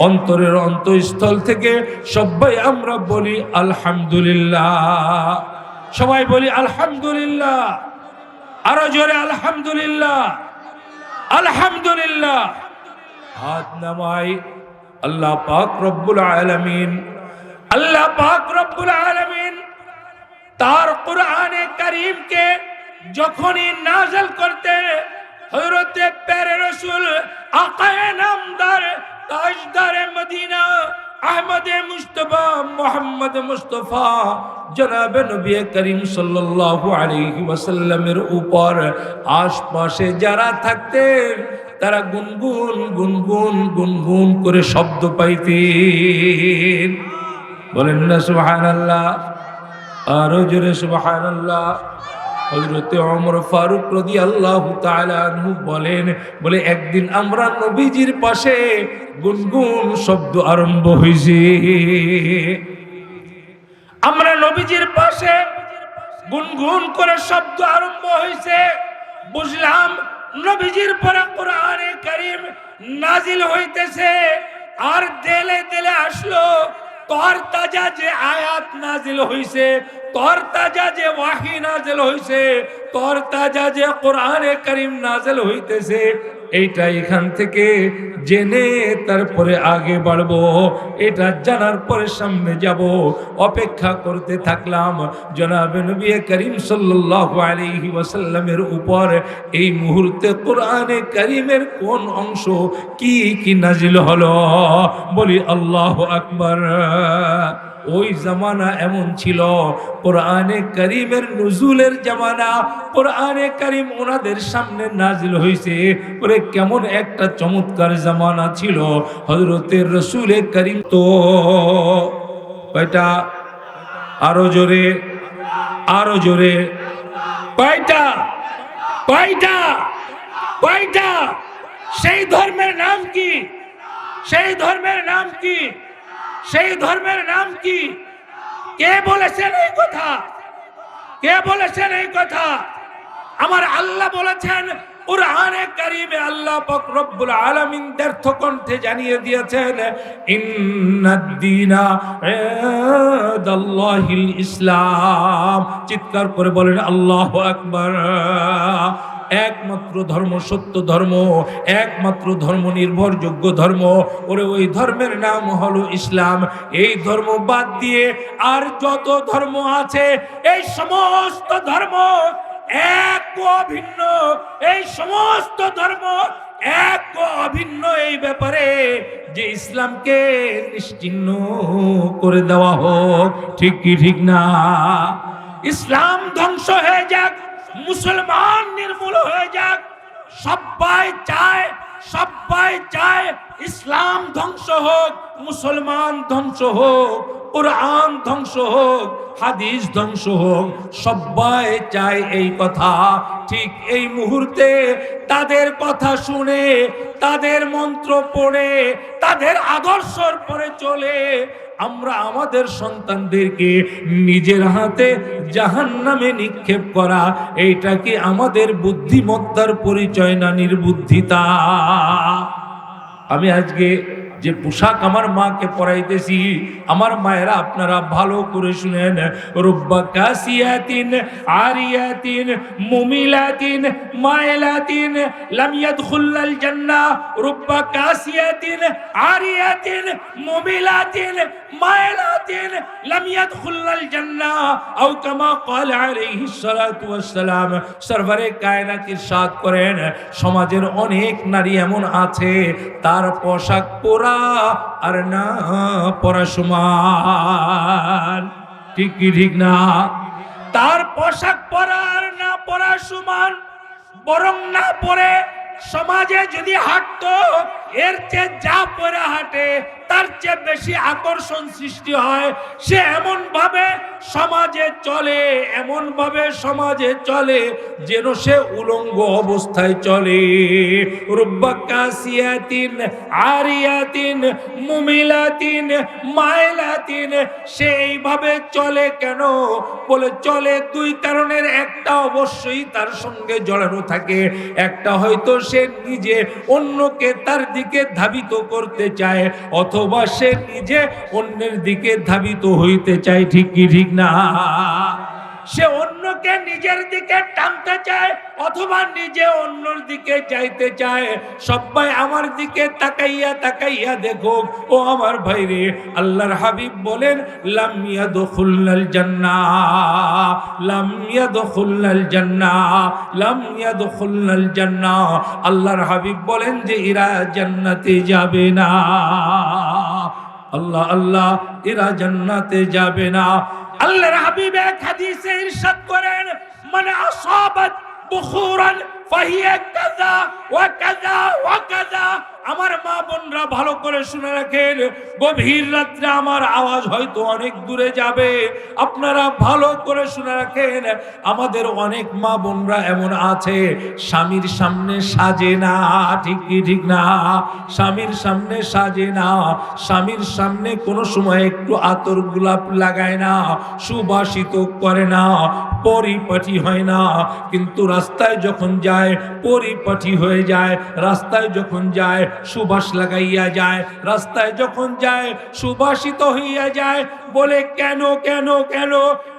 A: অন্তরের অন্তঃস্থল থেকে সবাই আমরা বলি আলহামদুলিল্লাহ। সবাই বলি আলহামদুলিল্লাহ, আরো জোরে আলহামদুলিল্লাহ, আলহামদুলিল্লাহ। হাত নামাই। আল্লাহ পাক রব্বুল আলামিন, আল্লাহ পাক রব্বুল আলামিন তার কুরআনে কারীমকে যখনই নাযিল করতে, হযরতে প্যারে রাসূল আকায়ে নামদার, তাজদারে মদিনা, আহমদে মুস্তাফা, মুহাম্মদ মুস্তাফা জনাবে নবী করিম সাল্লাল্লাহু আলাইহি ওয়াসাল্লামের উপর আশপাশে যারা থাকতেন, তারা গুনগুন গুনগুন গুনগুন করে শব্দ পাইতেন। বলেন না সুবহানাল্লাহ, আরো জোরে সুবহানাল্লাহ। হযরতে ওমর ফারুক রাদিয়াল্লাহু তাআলা আনহু বলেন, বলে একদিন আমরা নবীজির পাশে গুনগুন শব্দ আরম্ভ হইছে। আমরা নবীজির পাশে গুনগুন করে শব্দ আরম্ভ হইছে। বুঝলাম নবীজির পরে কোরআনে কারীম নাজিল হইতেছে। আর দেলে দেলে আসলো তর তাজা যে আয়াত নাজিল হইছে, তর তাজা যে ওয়াহি নাজিল হইছে, তরতাজা যে কোরআনে কারীম নাযিল হইতেছে, এইটা এখান থেকে জেনে তারপরে আগে বাড়বো। এটা জানার পরে সামনে যাব। অপেক্ষা করতে থাকলাম জনাবে নবী করিম সাল্লাল্লাহু আলাইহি ওয়াসাল্লামের উপর এই মুহূর্তে কোরআনে কারীমের কোন অংশ কি নাজিল হলো। বলি আল্লাহু আকবার। ওই জামানা এমন ছিল, কোরআনে কারীমের নুজুলের জামানা। কোরআনে কারীম ওনাদের সামনে নাজিল হয়েছে। ওরে কেমন একটা চমৎকার জামানা ছিল। হযরতের রাসূল কারীম তো কয়টা? আরো জোরে, আরো জোরে। কয়টা? কয়টা? কয়টা? সেই ধর্মের নাম কি? সেই ধর্মের নাম কি? সেই ধর্মের নাম কি? কে বলেছেন এই কথা? কে বলেছেন এই কথা? আমার আল্লাহ বলেছেন কুরআনে কারীমে। আল্লাহ পাক রব্বুল আলামিন ব্যর্থ কণ্ঠে জানিয়ে দিয়েছেন, ইন্নাদ-দীনা ইনদাল্লাহিল ইসলাম। চিৎকার করে বলেন আল্লাহু আকবার। একমাত্র ধর্ম, সত্য ধর্ম, একমাত্র ধর্ম, নির্ভরযোগ্য ধর্ম, ওরে ওই ধর্মের নাম হলো ইসলাম। এই ধর্ম বাদ দিয়ে আর যত ধর্ম আছে, এই সমস্ত ধর্ম এক ও অভিন্ন। এই সমস্ত ধর্ম এক ও অভিন্ন এই ব্যাপারে যে ইসলামকে নিশ্চিহ্ন করে দেওয়া হোক। ঠিক কি ঠিক না? ইসলাম ধ্বংস হয়ে যাক, মুসলমান নির্মূল হয়ে যাক, সবাই চায়, সবাই চায় ইসলাম ধ্বংস হোক, মুসলমান ধ্বংস হোক, কুরআন ধ্বংস হোক, হাদিস ধ্বংস হোক। সবাই চায় এই কথা। ঠিক এই মুহূর্তে তাদের কথা শুনে, তাদের মন্ত্র পড়ে, তাদের আদর্শর পরে চলে আমরা আমাদের সন্তানদেরকে নিজের হাতে জাহান্নামে নিক্ষেপ করা, এইটা কি আমাদের বুদ্ধিমত্তার পরিচয় না নির্বুদ্ধিতা? আমি আজকে যে পোশাক আমার মাকে পরাইতেছি, আমার মায়েরা আপনারা ভালো করে শুনেন, রুব্বা কাসিয়াতিন আরিয়াতিন মুমিলাতিন মাইলাতিন লাম ইয়াদখুলাল জান্নাহ। রুব্বা কাসিয়াতিন আরিয়াতিন মুমিলাতিন মাইলাতিন লাম ইয়াদখুলাল জান্নাহ। আও কামা ক্বাল আলাইহিস সালাতু ওয়াস সালাম। সরওয়ারে কায়নাত ইরশাদ করেন, সমাজের অনেক নারী এমন আছে তার পোশাক পরা আর না পরা সমান। ঠিক কি ঠিক না? তার পোশাক পরা আর না পরা সমান। বরং না পরে সমাজে যদি হাঁটতো, এর চেয়ে যা পরে হাঁটে তার চেয়ে বেশি আকর্ষণ সৃষ্টি হয়। সে এমন ভাবে সমাজে চলে, এমন ভাবে সমাজে চলে যেন সে উলঙ্গ অবস্থায় চলে। রুব্বা কাসিয়াতিন আরিয়াতিন মুমিলাতিন মাইলাতিন। সে এইভাবে চলে কেন? বলে চলে দুই কারণের। একটা অবশ্যই তার সঙ্গে জড়ানো থাকে, একটা হয়তো সে নিজে অন্যকে তার দিকে ধাবিত করতে চায়, অথবা সে নিজে অন্যের দিকে ধাবিত হইতে চায়। ঠিক কি ঠিক না? সে অন্যকে নিজের দিকে টানতে চায় অথবা নিজে অন্যর দিকে যাইতে চায়। সবাই আমার দিকে তাকাইয়া তাকাইয়া দেখো। ও আমার ভাইরে, আল্লাহর হাবিব বলেন, লাম ইয়াদখুলনাল জান্নাহ, লাম ইয়াদখুলনাল জান্নাহ, লাম ইয়াদখুলনাল জান্নাহ। আল্লাহর হাবিব বলেন যে এরা জান্নাতে যাবে না। আল্লাহ আল্লাহ, এরা জান্নাতে যাবে না। আল্লাহর হাবিব এক হাদিসে ইরশাদ করেন, মান আসাবাত বুখুরান ফাহিয়া কাযা ওয়া কাযা ওয়া কাযা। আমার মা বোনরা ভালো করে শুনে রাখেন, গভীর রাত্রে আমার আওয়াজ হয়তো অনেক দূরে যাবে। আপনারা ভালো করে শুনে রাখেন, আমাদের অনেক মা বোনরা এমন আছে স্বামীর সামনে সাজে না। ঠিক কি ঠিক না? স্বামীর সামনে সাজে না, স্বামীর সামনে কোনো সময় একটু আতর গোলাপ লাগায় না, সুবাসিত করে না, পরিপাটি হয় না। কিন্তু রাস্তায় যখন যায় পরিপাটি হয়ে যায়, রাস্তায় যখন যায় সুবাস লাগাইয়া যায়, রাস্তায় যখন যায় সুবাসিত হইয়া যায়। বলে কেন কেন কেন?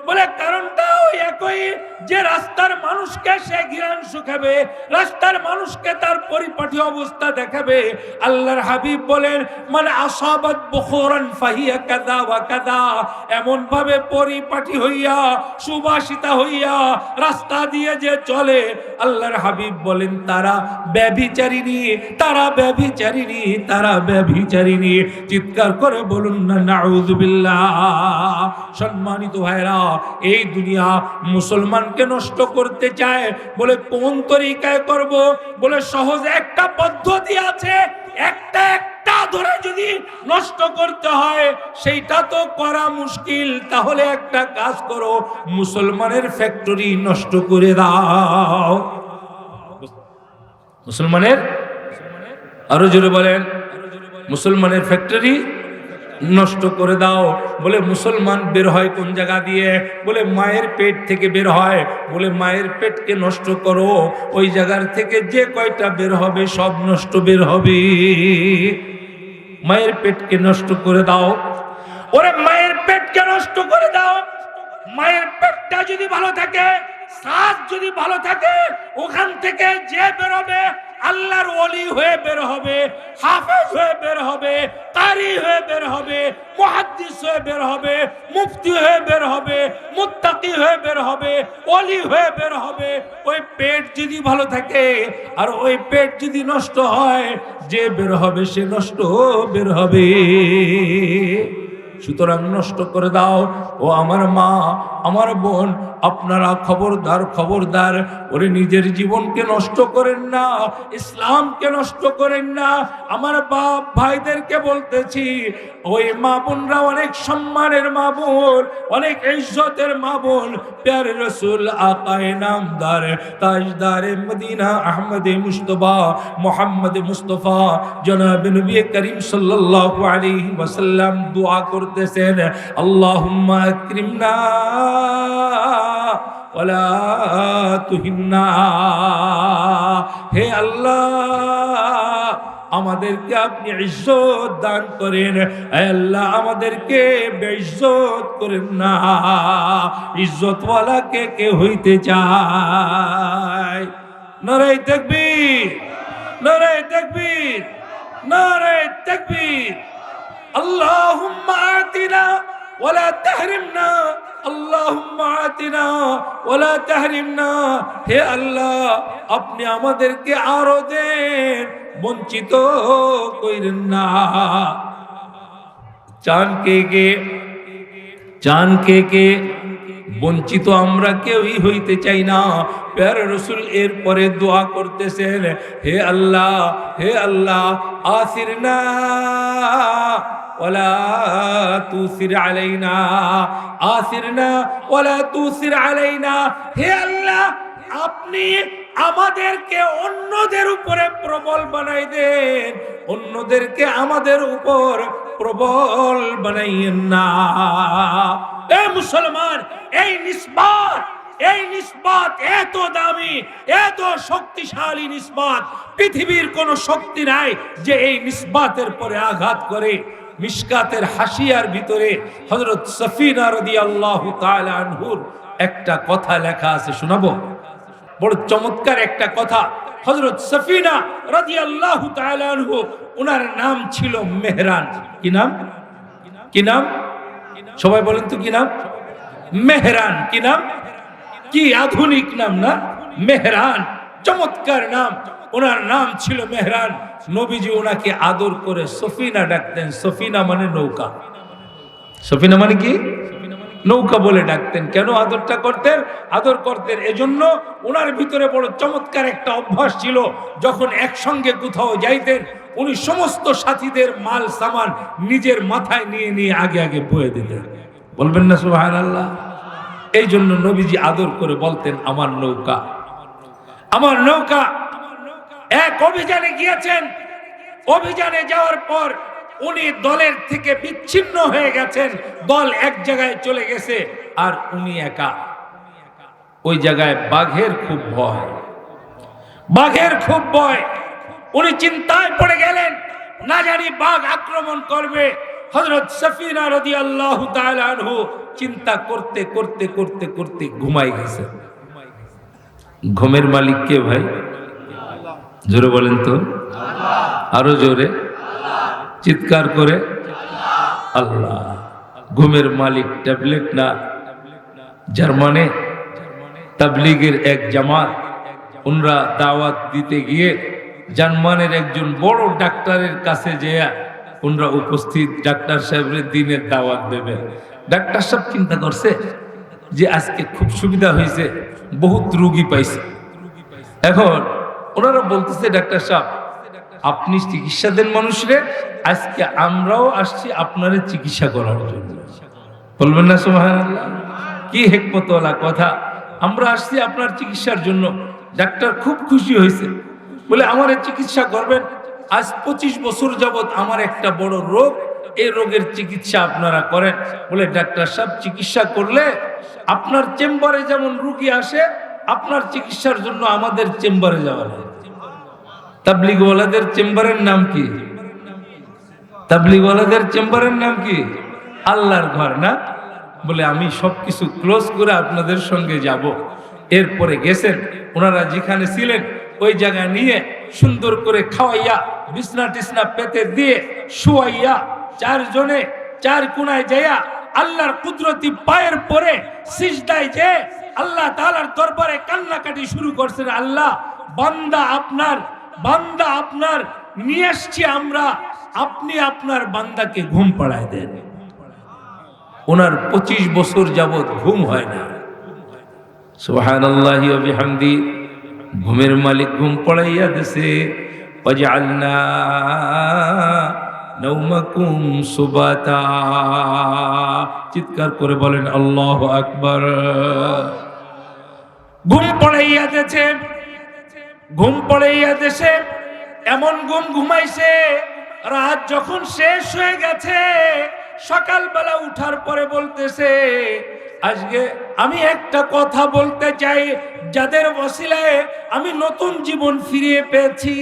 A: বলে কারণটা ওই একই, যে রাস্তার মানুষকে সে ঘৃণা শুকাবে, রাস্তার মানুষকে তার পরিপাটি অবস্থা দেখাবে। আল্লাহর হাবিব বলেন, মানে আসাবাত বুখুরান ফাহিয়া কাযা ওয়া কাযা, এমন ভাবে পরিপাটি হইয়া সুবাসিতা হইয়া রাস্তা দিয়ে যে চলে, আল্লাহর হাবিব বলেন তারা ব্যভিচারিণী, তারা ব্যভিচারিণী, তারা ব্যভিচারিণী। চিৎকার করে বলুন না নাউযুবিল্লাহ। সম্মানিত ভাইরা, এই দুনিয়া মুসলমানকে নষ্ট করতে চায়, বলে কোন তরিকায় করব? বলে সহজ একটা পদ্ধতি আছে, একটা ধরে যদি নষ্ট করতে হয় সেইটা তো করা মুশকিল। তাহলে একটা কাজ করো, মুসলমানের ফ্যাক্টরি নষ্ট করে দাও। মুসলমানের, আরো জোরে বলেন, মুসলমানের ফ্যাক্টরি নষ্ট করে দাও। বলে মুসলমান বের হয় কোন জায়গা দিয়ে? বলে মায়ের পেট থেকে বের হয়। বলে মায়ের পেটকে নষ্ট করো, ওই জায়গার থেকে যে কয়টা বের হবে সব নষ্ট বের হবে। মায়ের পেটকে নষ্ট করে দাও। ওরে মায়ের পেটকে নষ্ট করে দাও। মায়ের পেটটা যদি ভালো থাকে, শ্বাস যদি ভালো থাকে, ওখান থেকে যে বের হবে আল্লাহর ওলি হয়ে বের হবে, হাফেজ হয়ে বের হবে, কারি হয়ে বের হবে, মুহাদ্দিস হয়ে বের হবে, মুফতি হয়ে বের হবে, মুত্তাকি হয়ে বের হবে, ওলি হয়ে বের হবে। ওই পেট যদি ভালো থাকে আর ওই পেট যদি নষ্ট হয়, যে বের হবে সে নষ্ট বের হবে। সুতরাং নষ্ট করে দাও। ও আমার মা, আমার বোন, আপনারা খবরদার, খবরদার, ওরে নিজের জীবনকে নষ্ট করেন না, ইসলামকে নষ্ট করেন না। আমার বাপ ভাইদেরকে বলতেছি, ওই মা বোনরা অনেক সম্মানের মা বোন, অনেক ইজ্জতের মা বোন। প্যারে রসুল আকায়ে নামদার তাজদারে মদিনা আহমদে মুস্তফা মোহাম্মদ মুস্তফা জনাব নবী করিম সাল্লাল্লাহু আলাইহি ওয়াসাল্লাম দোয়া করতেছেন, আল্লাহুম্মা আকরিমনা ওয়ালা তুহিন্না। হে আল্লাহ, আমাদেরকে আপনি ইজ্জত দান করেন। হে আল্লাহ, আমাদেরকে বেইজ্জত করেন না। ইজ্জতওয়ালা কে হইতে চায়? নারে তাকবীর, নারে তাকবীর, নারে তাকবীর। আল্লাহুম্মা আতিনা ওয়ালা তাহরিমনা, আল্লাহুম্মা আতিনা ওয়ালা তাহরিমনা। হে আল্লাহ, আপনি আমাদেরকে আরো দেন, বঞ্চিত কইরেন না। চান কে বঞ্চিত আমরা কেউই হইতে চাই না। প্যারে রসুল এরপরে দোয়া করতেছেন, হে আল্লাহ, হে আল্লাহ, আসিরনা ওয়ালা তুসির আলাইনা, আসিরনা ওয়ালা তুসির আলাইনা। হে আল্লাহ, আপনি আমাদেরকে অন্যদের উপরে প্রবল বানাই দেন, অন্যদেরকে আমাদের উপর প্রবল বানাইয়েন না। এ মুসলমান, এই নিসবাত এত দামি, এত শক্তিশালী নিসবাত, পৃথিবীর কোন শক্তি নাই যে এই নিসবাতের পরে আঘাত করে। মিশকাতের হাসিয়ার ভিতরে হযরত সফিনা রাদিয়াল্লাহু তাআলা আনহুর একটা কথা লেখা আছে, শোনাবো? বড় চমৎকার একটা কথা। হযরত সফিনা রাদিয়াল্লাহু তাআলা আনহু, ওনার নাম ছিল মেহরান। কি নাম? কি নাম? সবাই বলেন তো কি নাম? মেহরান। কি নাম? কি আধুনিক নাম না? মেহরান, চমৎকার নাম। ওনার নাম ছিল মেহরান। নবীজি ওনাকে আদর করে সফিনা ডাকতেন। সফিনা মানে নৌকা। সফিনা মানে কি? নৌকা বলে ডাকতেন। কেন আদরটা করতেন? আদর করতেন এজন্য ওনার ভিতরে বড় চমৎকার একটা অভ্যাস ছিল। যখন একসঙ্গে কোথাও যাইতেন, উনি সমস্ত সাথীদের মাল সামান নিজের মাথায় নিয়ে নিয়ে আগে আগে বয়ে দিতেন। বলবেন না সুবহানাল্লাহ? এই জন্য নবীজি আদর করে বলতেন, আমার নৌকা, আমার নৌকা। এক অভিযানে গিয়েছেন, অভিযানে যাওয়ার পর উনি দলের থেকে বিচ্ছিন্ন হয়ে গেছেন। দল এক জায়গায় চলে গেছে আর উনি একা। ওই জায়গায় বাঘের খুব ভয়, বাঘের খুব ভয়। উনি চিন্তায় পড়ে গেলেন, না জানি বাঘ আক্রমণ করবে। হযরত সফিনা রাদিয়াল্লাহু তাআলা আনহু চিন্তা করতে করতে করতে করতে ঘুমাই গেছে। ঘুমের মালিক কে ভাই? জোরে বলেন তো, আরো জোরে, চিৎকার করে আল্লাহ। ঘুমের মালিক ট্যাবলেট না, জার্মানে তাবলীগের এক জামাত, উনরা দাওয়াত দিতে গিয়ে জার্মানের একজন বড় ডাক্তারের কাছে যেয়া উনরা উপস্থিত, ডাক্তার সাহেবের দিনের দাওয়াত দেবে। ডাক্তার সাহেব চিন্তা করছে যে আজকে খুব সুবিধা হয়েছে, বহুত রোগী পাইছে। এখন ওনারা বলতেছে, ডাক্তার সাহেব আপনি চিকিৎসা দেন মানুষরে, আজকে আমরাও আসছি আপনারে চিকিৎসা করার জন্য। বলবেন না সুবহানাল্লাহ? কি হিকমতওয়ালা কথা, আমরা আসছি আপনার চিকিৎসার জন্য। ডাক্তার খুব খুশি হয়েছে, বলে আমারে চিকিৎসা করবেন। আজ 25 বছর যাবত আমার একটা বড় রোগ, এই রোগের চিকিৎসা আপনারা করেন। বলে ডাক্তার সাহেব চিকিৎসা করলে আপনার চেম্বারে যেমন রোগী আসে, আপনার চিকিৎসার জন্য আমাদের চেম্বারে যাওয়া লাগে। তাবলীগওয়ালাদের চেম্বারের নাম কি? তাবলীগওয়ালাদের চেম্বারের নাম কি? আল্লাহর ঘর না? বলে আমি সবকিছু ক্লোজ করে আপনাদের সঙ্গে যাব। এরপরে গেছেন, ওনারা যেখানে ছিলেন ওই জায়গায় নিয়ে সুন্দর করে খাওয়াইয়া, বিছনা টিছনা পেতে দিয়ে শুয়াইয়া, চারজনে চার কোনায় যাইয়া আল্লাহর কুদরতি পায়ের পরে সিজদায় যে আল্লাহ তাআলার দরবারে কান্নাকাটি শুরু করছেন। আল্লাহ, বান্দা আপনার নিয়ে আসছি আমরা, আপনি আপনার বান্দাকে ঘুম পাড়ায় দেন। ওনার 25 বছর যাবত ঘুম হয় না। সুবহানাল্লাহি ওয়া বিহামদি, ঘুমের মালিক ঘুম পড়াইয়া দেশে। ওয়াজআলনা নাওমাকুম সুবাতা, চিৎকার করে বলেন আল্লাহু আকবার। ঘুম পড়াইয়া দেছে, ঘুম পড়াইয়া দেশে, এমন ঘুম ঘুমাইছে, রাত যখন শেষ হয়ে গেছে, সকালবেলা উঠার পরে বলতেছে, আজকে আমি একটা কথা বলতে চাই, যাদের ওসিলায় আমি নতুন জীবন ফিরিয়ে পেয়েছি,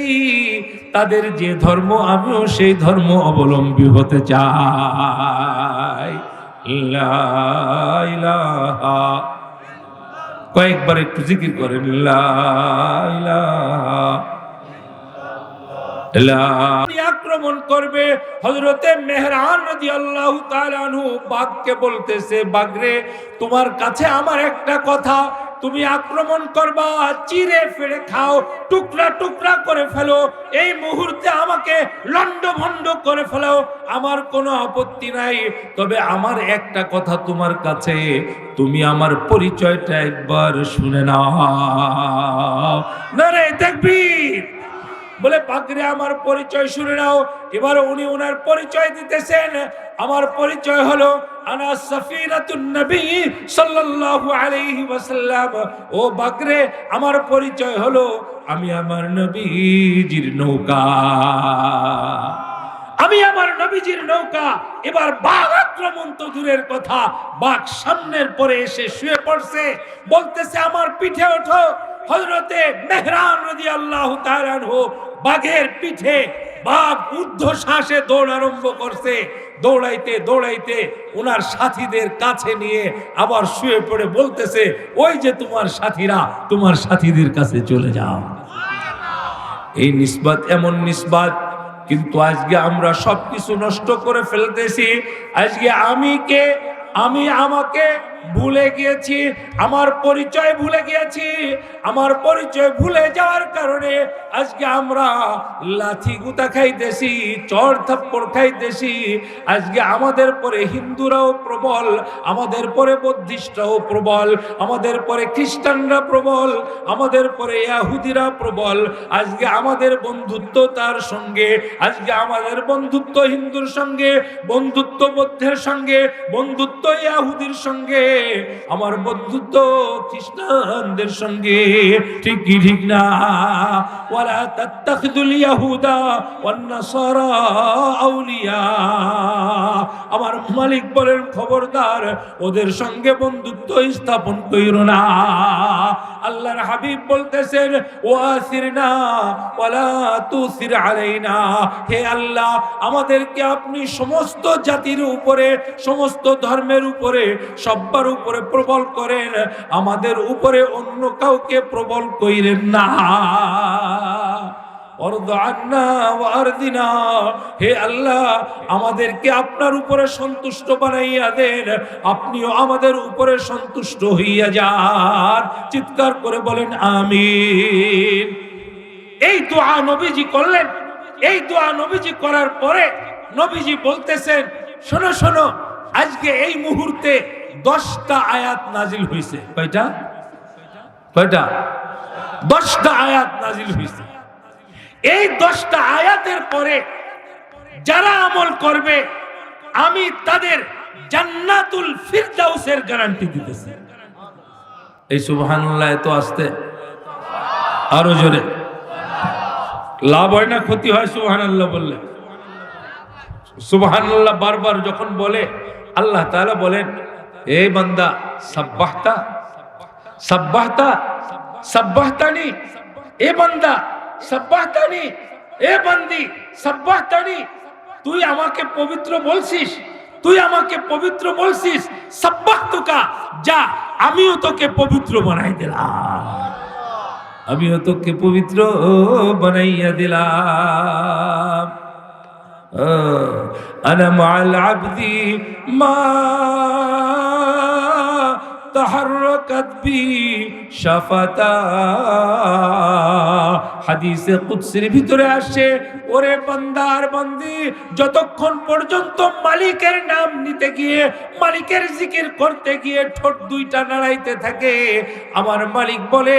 A: তাদের যে ধর্ম আমিও সেই ধর্ম অবলম্বী হতে চাই। লা ইলাহা, কয়েকবার একটু জিকির করেন, লা ইলাহা। আক্রমণ করবে। হযরতে মেহরান রাদিয়াল্লাহু তাআলা আনহু বাঘকে বলতেছে, বাঘরে তোমার কাছে আমার একটা কথা, তুমি আক্রমণ করবা, চিরে ফেড়ে খাও, টুকরা টুকরা করে ফেলো, এই মুহূর্তে আমাকে লন্ডভন্ড করে ফেলো, আমার কোনো আপত্তি নাই। তবে আমার একটা কথা তোমার কাছে, তুমি আমার পরিচয়টা একবার শুনে নাও। নারে তাকবীর। বলে বাগরে আমার পরিচয় শুনে নাও। এবার উনি ওনার পরিচয় দিতেছেন। আমার পরিচয় হলো আনা সাফিনাতুন নবী সাল্লাল্লাহু আলাইহি ওয়াসাল্লাম। ও বাগরে আমার পরিচয় হলো আমি আমার নবীজির নৌকা, আমি আমার নবীজির নৌকা। এবার বাঘ আক্রমণ তো দূরের কথা, বাঘ সামনের পরে এসে শুয়ে পড়ছে, বলতেছে আমার পিঠে ওঠো। হযরতে মেহরান রাদিয়াল্লাহু তাআলা আনহু বাঘের পিঠে, বাঘ ঊর্ধ্বশ্বাসে দৌড় আরম্ভ করছে। দৌড়াইতে দৌড়াইতে ওনার সাথীদের কাছে নিয়ে আবার শুয়ে পড়ে বলতেছে, ওই যে তোমার সাথীরা, তোমার সাথীদের কাছে চলে যাও। এই নিসবত এমন নিসবত, কিন্তু আজকে আমরা সবকিছু নষ্ট করে ফেলতেছি। আজকে আমি কে, আমি আমাকে ভুলে গিয়েছি, আমার পরিচয় ভুলে গিয়েছি। আমার পরিচয় ভুলে যাওয়ার কারণে আজকে আমরা লাথি গুতা খাইতেছি, চড় থাপ্পড় খাইতেছি। আজকে আমাদের পরে হিন্দুরাও প্রবল, আমাদের পরে বৌদ্ধিস্টরাও প্রবল, আমাদের পরে খ্রিস্টানরা প্রবল, আমাদের পরে ইহুদিরা প্রবল। আজকে আমাদের বন্ধুত্ব তার সঙ্গে, আজকে আমাদের বন্ধুত্ব হিন্দুর সঙ্গে, বন্ধুত্ব বৌদ্ধের সঙ্গে, বন্ধুত্ব ইহুদির সঙ্গে, আমার বন্ধুত্ব খ্রিস্টানদের সঙ্গে। ঠিক কি ঠিক না? ওয়ালা তাত্তাখিযুল ইয়াহুদা ওয়ান নাসারা আউলিয়া। আমার মালিক বলেন খবরদার, ওদের সঙ্গে বন্ধুত্ব স্থাপন কইরো না। আল্লাহর হাবিব বলতেছেন ওয়াসিরনা ওয়ালা তুসির আলাইনা, হে আল্লাহ আমাদেরকে আপনি সমস্ত জাতির উপরে, সমস্ত ধর্মের উপরে, সবার উপরে প্রবল করেন, আমাদের উপরে অন্য কাউকে প্রবল কইরেন না। হে আল্লাহ আমাদেরকে আপনার উপরে সন্তুষ্ট বানাইয়া দেন, আপনিও আমাদের উপরে সন্তুষ্ট হইয়া যান। চিৎকার করে বলেন আমিন। এই দোয়া নবীজি করলেন। এই দোয়া নবীজি করার পরে নবীজি বলতেছেন শোনো শোনো, আজকে এই মুহূর্তে 10টা আয়াত নাজিল হয়েছে। কয়টা? কয়টা? 10টা আয়াত নাজিল হয়েছে। এই 10টা আয়াতের পরে যারা আমল করবে আমি তাদের জান্নাতুল ফিরদাউসের গ্যারান্টি দিতেছি। এই সুবহানাল্লাহ এত আসতে, আরো জোরে। লাভ হয় না ক্ষতি হয় সুবহানাল্লাহ বললে? সুবহানাল্লাহ বারবার যখন বলে আল্লাহ তাআলা বলেন এ বান্দা সাব্বাহতা সাব্বাহতা সাব্বাহতানি, এ বান্দা সাব্বাহতানি, এ বান্দি সাব্বাহতানি, তুই আমাকে পবিত্র বলছিস, তুই আমাকে পবিত্র বলছিস, সাব্বাহতুকা, যা আমিও তোকে পবিত্র বানাই দিলাম, আমিও তোকে পবিত্র বানাইয়া দিলাম। আনা মাআল আবদি মা তাহাররাকাত বি শাফাতা। হাদিসে কুদসির ভিতরে আসে ওরে বান্দার বান্দি যতক্ষণ পর্যন্ত মালিকের নাম নিতে গিয়ে, মালিকের জিকির করতে গিয়ে ঠোঁট দুইটা নাড়াইতে থাকে, আমার মালিক বলে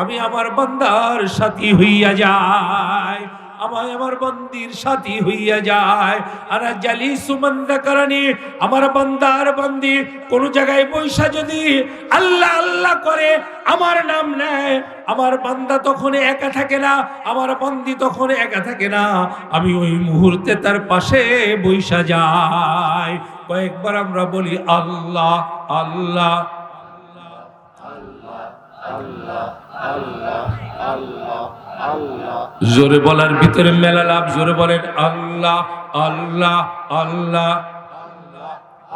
A: আমি আমার বান্দার সাথী হইয়া যাই, আমায় আমার বান্দির সাথী হইয়া যায়। আর জালিসু মান যাকারানি, আমার বান্দার বান্দি কোন জায়গায় বৈশা যদি আল্লাহ আল্লাহ করে আমার নাম নেয়, আমার বান্দা তখন একা থাকে না, আমার বান্দি তখন একা থাকে না, আমি ওই মুহূর্তে তার পাশে বৈশা যাই। কয়েকবার আমরা বলি আল্লাহ আল্লাহ আল্লাহ আল্লাহ আল্লাহ আল্লাহ। জোরে বলার ভিতরে মেলা লাভ। জোরে বলেন আল্লাহ আল্লাহ আল্লাহ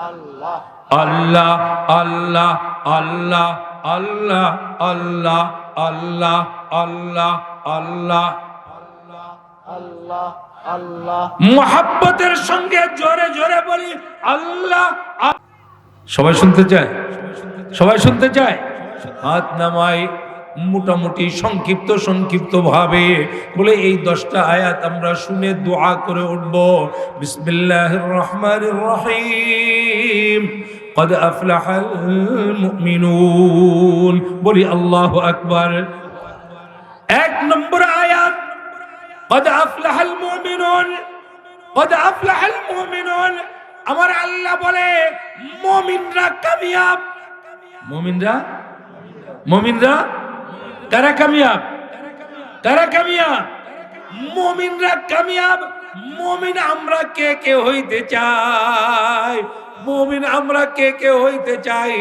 A: আল্লাহ আল্লাহ আল্লাহ আল্লাহ আল্লাহ আল্লাহ আল্লাহ আল্লাহ আল্লাহ আল্লাহ আল্লাহ। মুহাব্বতের সঙ্গে জোরে জোরে বলি আল্লাহ। সবাই শুনতে চায়? সবাই শুনতে চায়? হাত নামাই মোটামুটি সংক্ষিপ্ত সংক্ষিপ্ত ভাবে বলে এই 10টা আয়াত আমরা শুনে দোয়া করে উঠব। বিসমিল্লাহির রহমানির রহিম। قد أفلح المؤمنون বলি আল্লাহু আকবার। 1 নম্বর আয়াত قد أفلح المؤمنون قد أفلح المؤمنون। আমার আল্লাহ বলে মুমিনরা কামিয়াব। মুমিনরা মুমিনরা কারা কামিয়াব? কারা কামিয়াব? মুমিনরা কামিয়াব। মুমিন আমরা কে কে হইতে চাই? মুমিন আমরা কে কে হইতে চাই?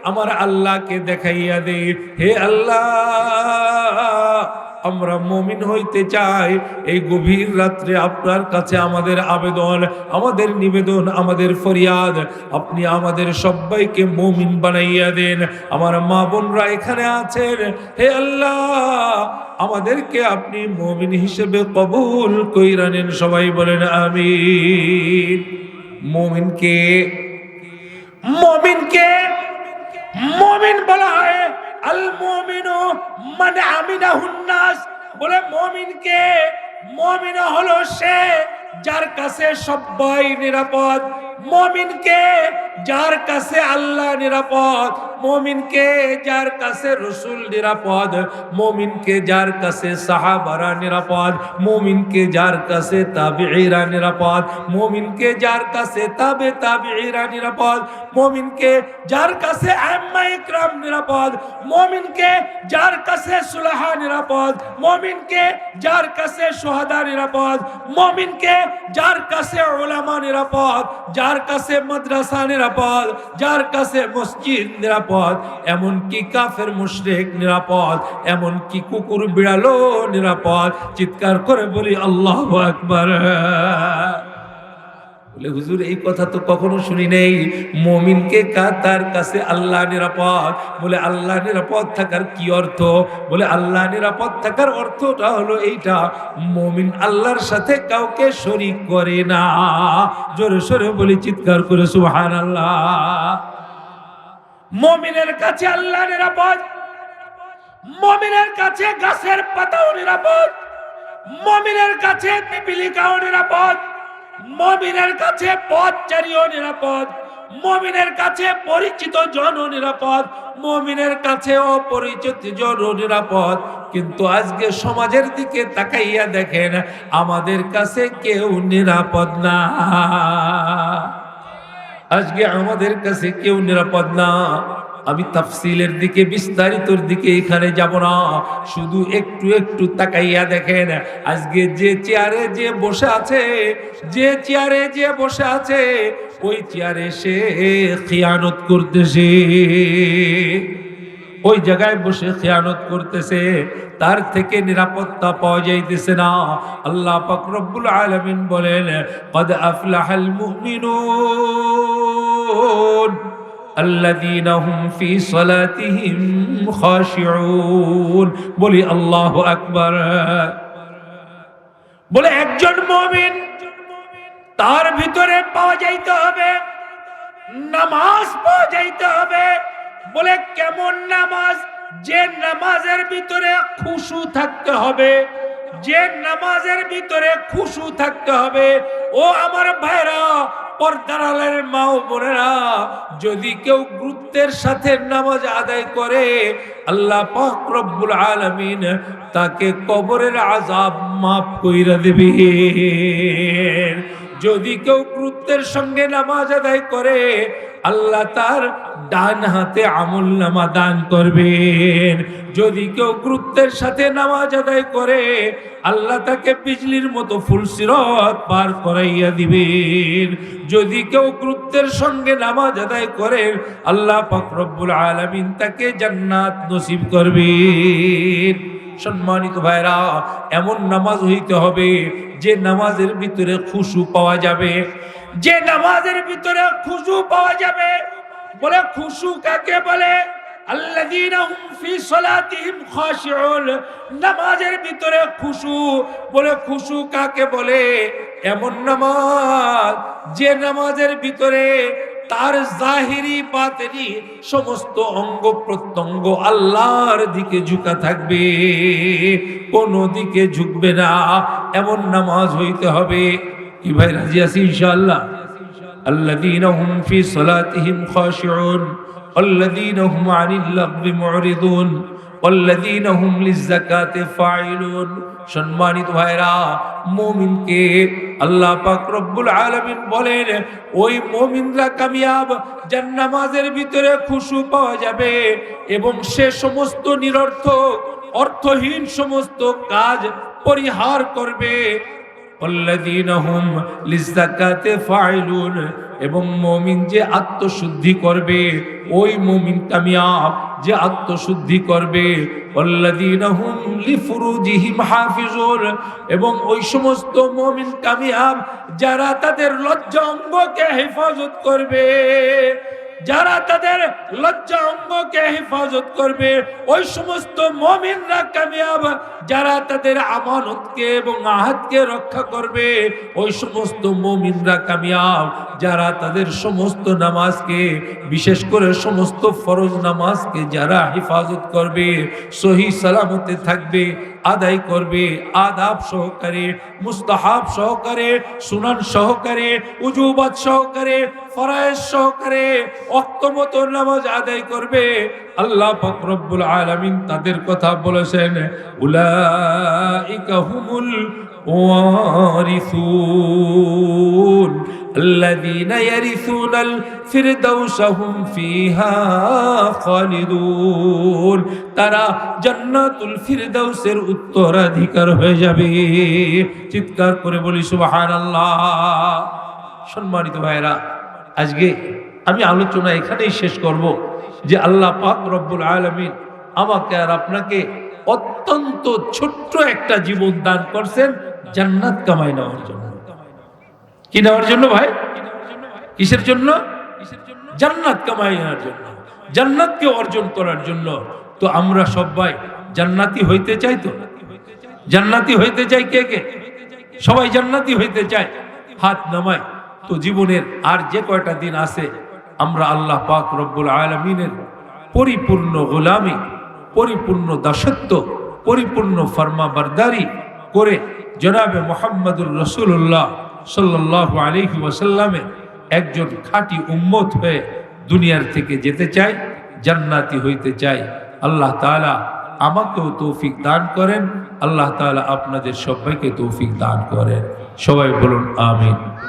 A: আমার আল্লাহকে দেখাইয়া দে, হে আল্লাহ আমরা মুমিন হইতে চাই। এই গভীর রাত্রে আপনার কাছে আমাদের আবেদন, আমাদের নিবেদন, আমাদের ফরিয়াদ, আপনি আমাদের সবাইকে মুমিন বানাইয়া দেন। আমার মা বোনরা এখানে আছেন, হে আল্লাহ আমাদেরকে আপনি মুমিন হিসেবে কবুল কইরা নেন। সবাই বলেন আমিন। মুমিনকে মুমিনকে মুমিন বলা হয় আল মুমিনু মান আমিনাহুন নাস। বলে মুমিনকে, মুমিন হলো সে যার কাছে সবাই নিরাপদ। মুমিনকে যার কাছে আল্লাহ নিরাপদ, মুমিনকে যার কাছে রাসূল নিরাপদ, মুমিনকে যার কাছে সাহাবারা নিরাপদ, মুমিনকে যার কাছে তাবিঈরা নিরাপদ, মুমিনকে যার কাছে তাবিঈরা নিরাপদ, মুমিনকে যার কাছে আইম্মায়ে ইকরাম নিরাপদ, মুমিনকে যার কাছে সুলাহা নিরাপদ, মুমিনকে যার কাছে শুহাদা নিরাপদ, মুমিনকে যার কাছে উলামা নিরাপদ, যার যার কাছে মাদ্রাসা নিরাপদ, যার কাছে মসজিদ নিরাপদ, এমন কি কাফের মুশরিক নিরাপদ, এমন কি কুকুর বিড়ালও নিরাপদ। চিৎকার করে বলি আল্লাহু আকবার। বলে হুজুর এই কথা তো কখনো শুনি নেই, মুমিনকে তার কাছে আল্লাহ নিরাপদ। বলে আল্লাহ নিরাপদ থাকার কি অর্থ? বলে আল্লাহ নিরাপদ থাকার অর্থটা হলো এইটা, মুমিন আল্লাহর সাথে কাউকে শরীক করে না। জোরে সোরে বলি চিৎকার করে সুবহানাল্লাহ। মুমিনের কাছে আল্লাহ নিরাপদ, মুমিনের কাছে গাছের পাতাও নিরাপদ, মুমিনের কাছে পিপিলিকাও নিরাপদ, মুমিনের কাছে পথচারীও নিরাপদ, মুমিনের কাছে পরিচিত জনও নিরাপদ, মুমিনের কাছে অপরিচিত জনও নিরাপদ। কিন্তু আজকে সমাজের দিকে তাকাইয়া দেখেন, আমাদের কাছে কেউ নিরাপদ না। আজকে আমাদের কাছে কেউ নিরাপদ না। আমি তাফসিলের দিকে, বিস্তারিতর দিকে এখানে যাব না, শুধু একটু একটু তাকাইয়া দেখেন, আজকে যে চেয়ারে যে বসে আছে, যে চেয়ারে যে বসে আছে, ওই চেয়ারে সে খিয়ানত করতেছে, ওই জায়গায় বসে খিয়ানত করতেছে, তার থেকে নিরাপত্তা পাওয়া যাইতেছে না। আল্লাহ পাক রব্বুল আলামিন বলেন, ক্বাদ আফলাহাল মুমিনুন আল্লাযীনা হুম ফী সালাতিহিম খাশিউন। বলি আল্লাহু আকবার। বলে একজন মুমিন, তার ভিতরে পাওয়া যাইতে হবে নামাজ, পাওয়া যাইতে হবে। বলে কেমন নামাজ? যে নামাজের ভিতরে খুশু থাকতে হবে, যে নামাজের ভিতরে খুশু থাকতে হবে। ও আমার ভাইরা, পর্দার আড়ালের মা ও বোনেরা, যদি কেউ গুরুত্বের সাথে নামাজ আদায় করে, আল্লাহ পাক রব্বুল আলামিন তাকে কবরের আযাব মাফ কইরা দিবে। যদি কেউ গুরুত্বের সঙ্গে নামাজ আদায় করে, আল্লাহ তার ডান হাতে আমলনামা দান করবেন। যদি কেউ গুরুত্বের সাথে নামাজ আদায় করে, আল্লাহ তাকে বিজলির মতো ফুলসিরাত পার করাইয়া দিবেন। যদি কেউ গুরুত্বের সঙ্গে নামাজ আদায় করে, আল্লাহ পাক রব্বুল আলামিন তাকে জান্নাত নসিব করবেন। সম্মানিত ভাইরা, এমন নামাজ হইতে হবে যে নামাজের ভিতরে খুশু পাওয়া যাবে, যে নামাজের ভিতরে খুশু পাওয়া যাবে। বলে খুশু কাকে বলে? আল্লাযীনা হুম ফী সালাতিহিম খাশিউন। নামাজের ভিতরে খুশু। বলে খুশু কাকে বলে? এমন নামাজ যে নামাজের ভিতরে তার জাহিরি বাতিনি সমস্ত অঙ্গ প্রত্যঙ্গ আল্লাহর দিকে ঝুঁকা থাকবে, কোনো দিকে ঝুঁকবে না। এমন নামাজ হইতে হবে। কি ভাই রাজি আছি ইনশাআল্লাহ? আল্লাযীনা হুম ফী সালাতিহিম খাশিউন ওয়াল্লাযীনা হুম আনিল লাগবি মুরিদুন ওয়াল্লাযীনা হুম লিয-যাকাতি ফাইলুন। সম্মানিত ভাইরা, মুমিনকে আল্লাহ পাক রব্বুল আলামিন বলেন, ওই মুমিনরা কামিয়াব যার নামাজের ভিতরে খুশু পাওয়া যাবে এবং সে সমস্ত নিরর্থক অর্থহীন সমস্ত কাজ পরিহার করবে। ওয়াল্লাযীনা হুম লিয-যাকাতি ফাইলুন। এবং মুমিন যে আত্মশুদ্ধি করবে, ওই মুমিন কামিয়াব যে আত্মশুদ্ধি করবে। ওয়াল্লাযীনা হুম লিফুরুজিহিম হাফিজুন। এবং ওই সমস্ত মুমিন কামিয়াব যারা তাদের লজ্জা অঙ্গকে হেফাজত করবে, যারা তাদের লজ্জা অঙ্গকে হেফাজত করবে। ওই সমস্ত মুমিনরা কামিয়াব যারা তাদের আমানতকে এবং আহাদকে রক্ষা করবে। ওই সমস্ত মুমিনরা কামিয়াব যারা তাদের সমস্ত নামাজকে, বিশেষ করে সমস্ত ফরজ নামাজকে যারা হেফাজত করবে, সহি সালামতে থাকবে, আদায় করবে, আদাব সহকারে, মুস্তাহাব সহকারে, সুনান সহকারে, উজুবাত সহকারে, ফরায়েজ সহকারে ওয়াক্ত মতো নামাজ আদায় করবে। আল্লাহ পাক রব্বুল আলামিন তাদের কথা বলেছেন, উলাইকা হুমুল ওয়ারিসুন আল্লাযীনা ইয়ারিসুনাল ফিরদাউসা হুম ফিহা খালিদুন। তারা জান্নাতুল ফিরদাউসের উত্তরাধিকার হয়ে যাবে। চিৎকার করে বলি সুবহানাল্লাহ। সম্মানিত ভাইরা, আজকে আমি আলোচনা এখানেই শেষ করব যে আল্লাহ পাক রব্বুল আলামিন আমাকে আর আপনাকে অত্যন্ত ছোট্ট একটা জীবন দান করছেন জান্নাত কামাই নেওয়ার জন্য। কি নেওয়ার জন্য ভাই? কিসের জন্য? জান্নাত কামাই নেওয়ার জন্য, জান্নাতকে অর্জন করার জন্য। তো আমরা সবাই জান্নাতি হইতে চাই। তো জান্নাতি হইতে চাই কে কে? সবাই জান্নাতি হইতে চায়, হাত নামাই। তো জীবনের আর যে কয়টা দিন আছে আমরা আল্লাহ পাক রব্বুল আলামিনের পরিপূর্ণ গোলামি, পরিপূর্ণ দাসত্ব, পরিপূর্ণ ফরমাবরদারি করে জনাবে মুহাম্মদুর রাসূলুল্লাহ সাল্লাল্লাহু আলাইহি ওয়াসাল্লামের একজন খাঁটি উম্মত হয়ে দুনিয়ার থেকে যেতে চাই, জান্নাতি হইতে চাই। আল্লাহ তাআলা আমাকেও তৌফিক দান করেন, আল্লাহ তাআলা আপনাদের সবাইকে তৌফিক দান করেন। সবাই বলুন আমিন।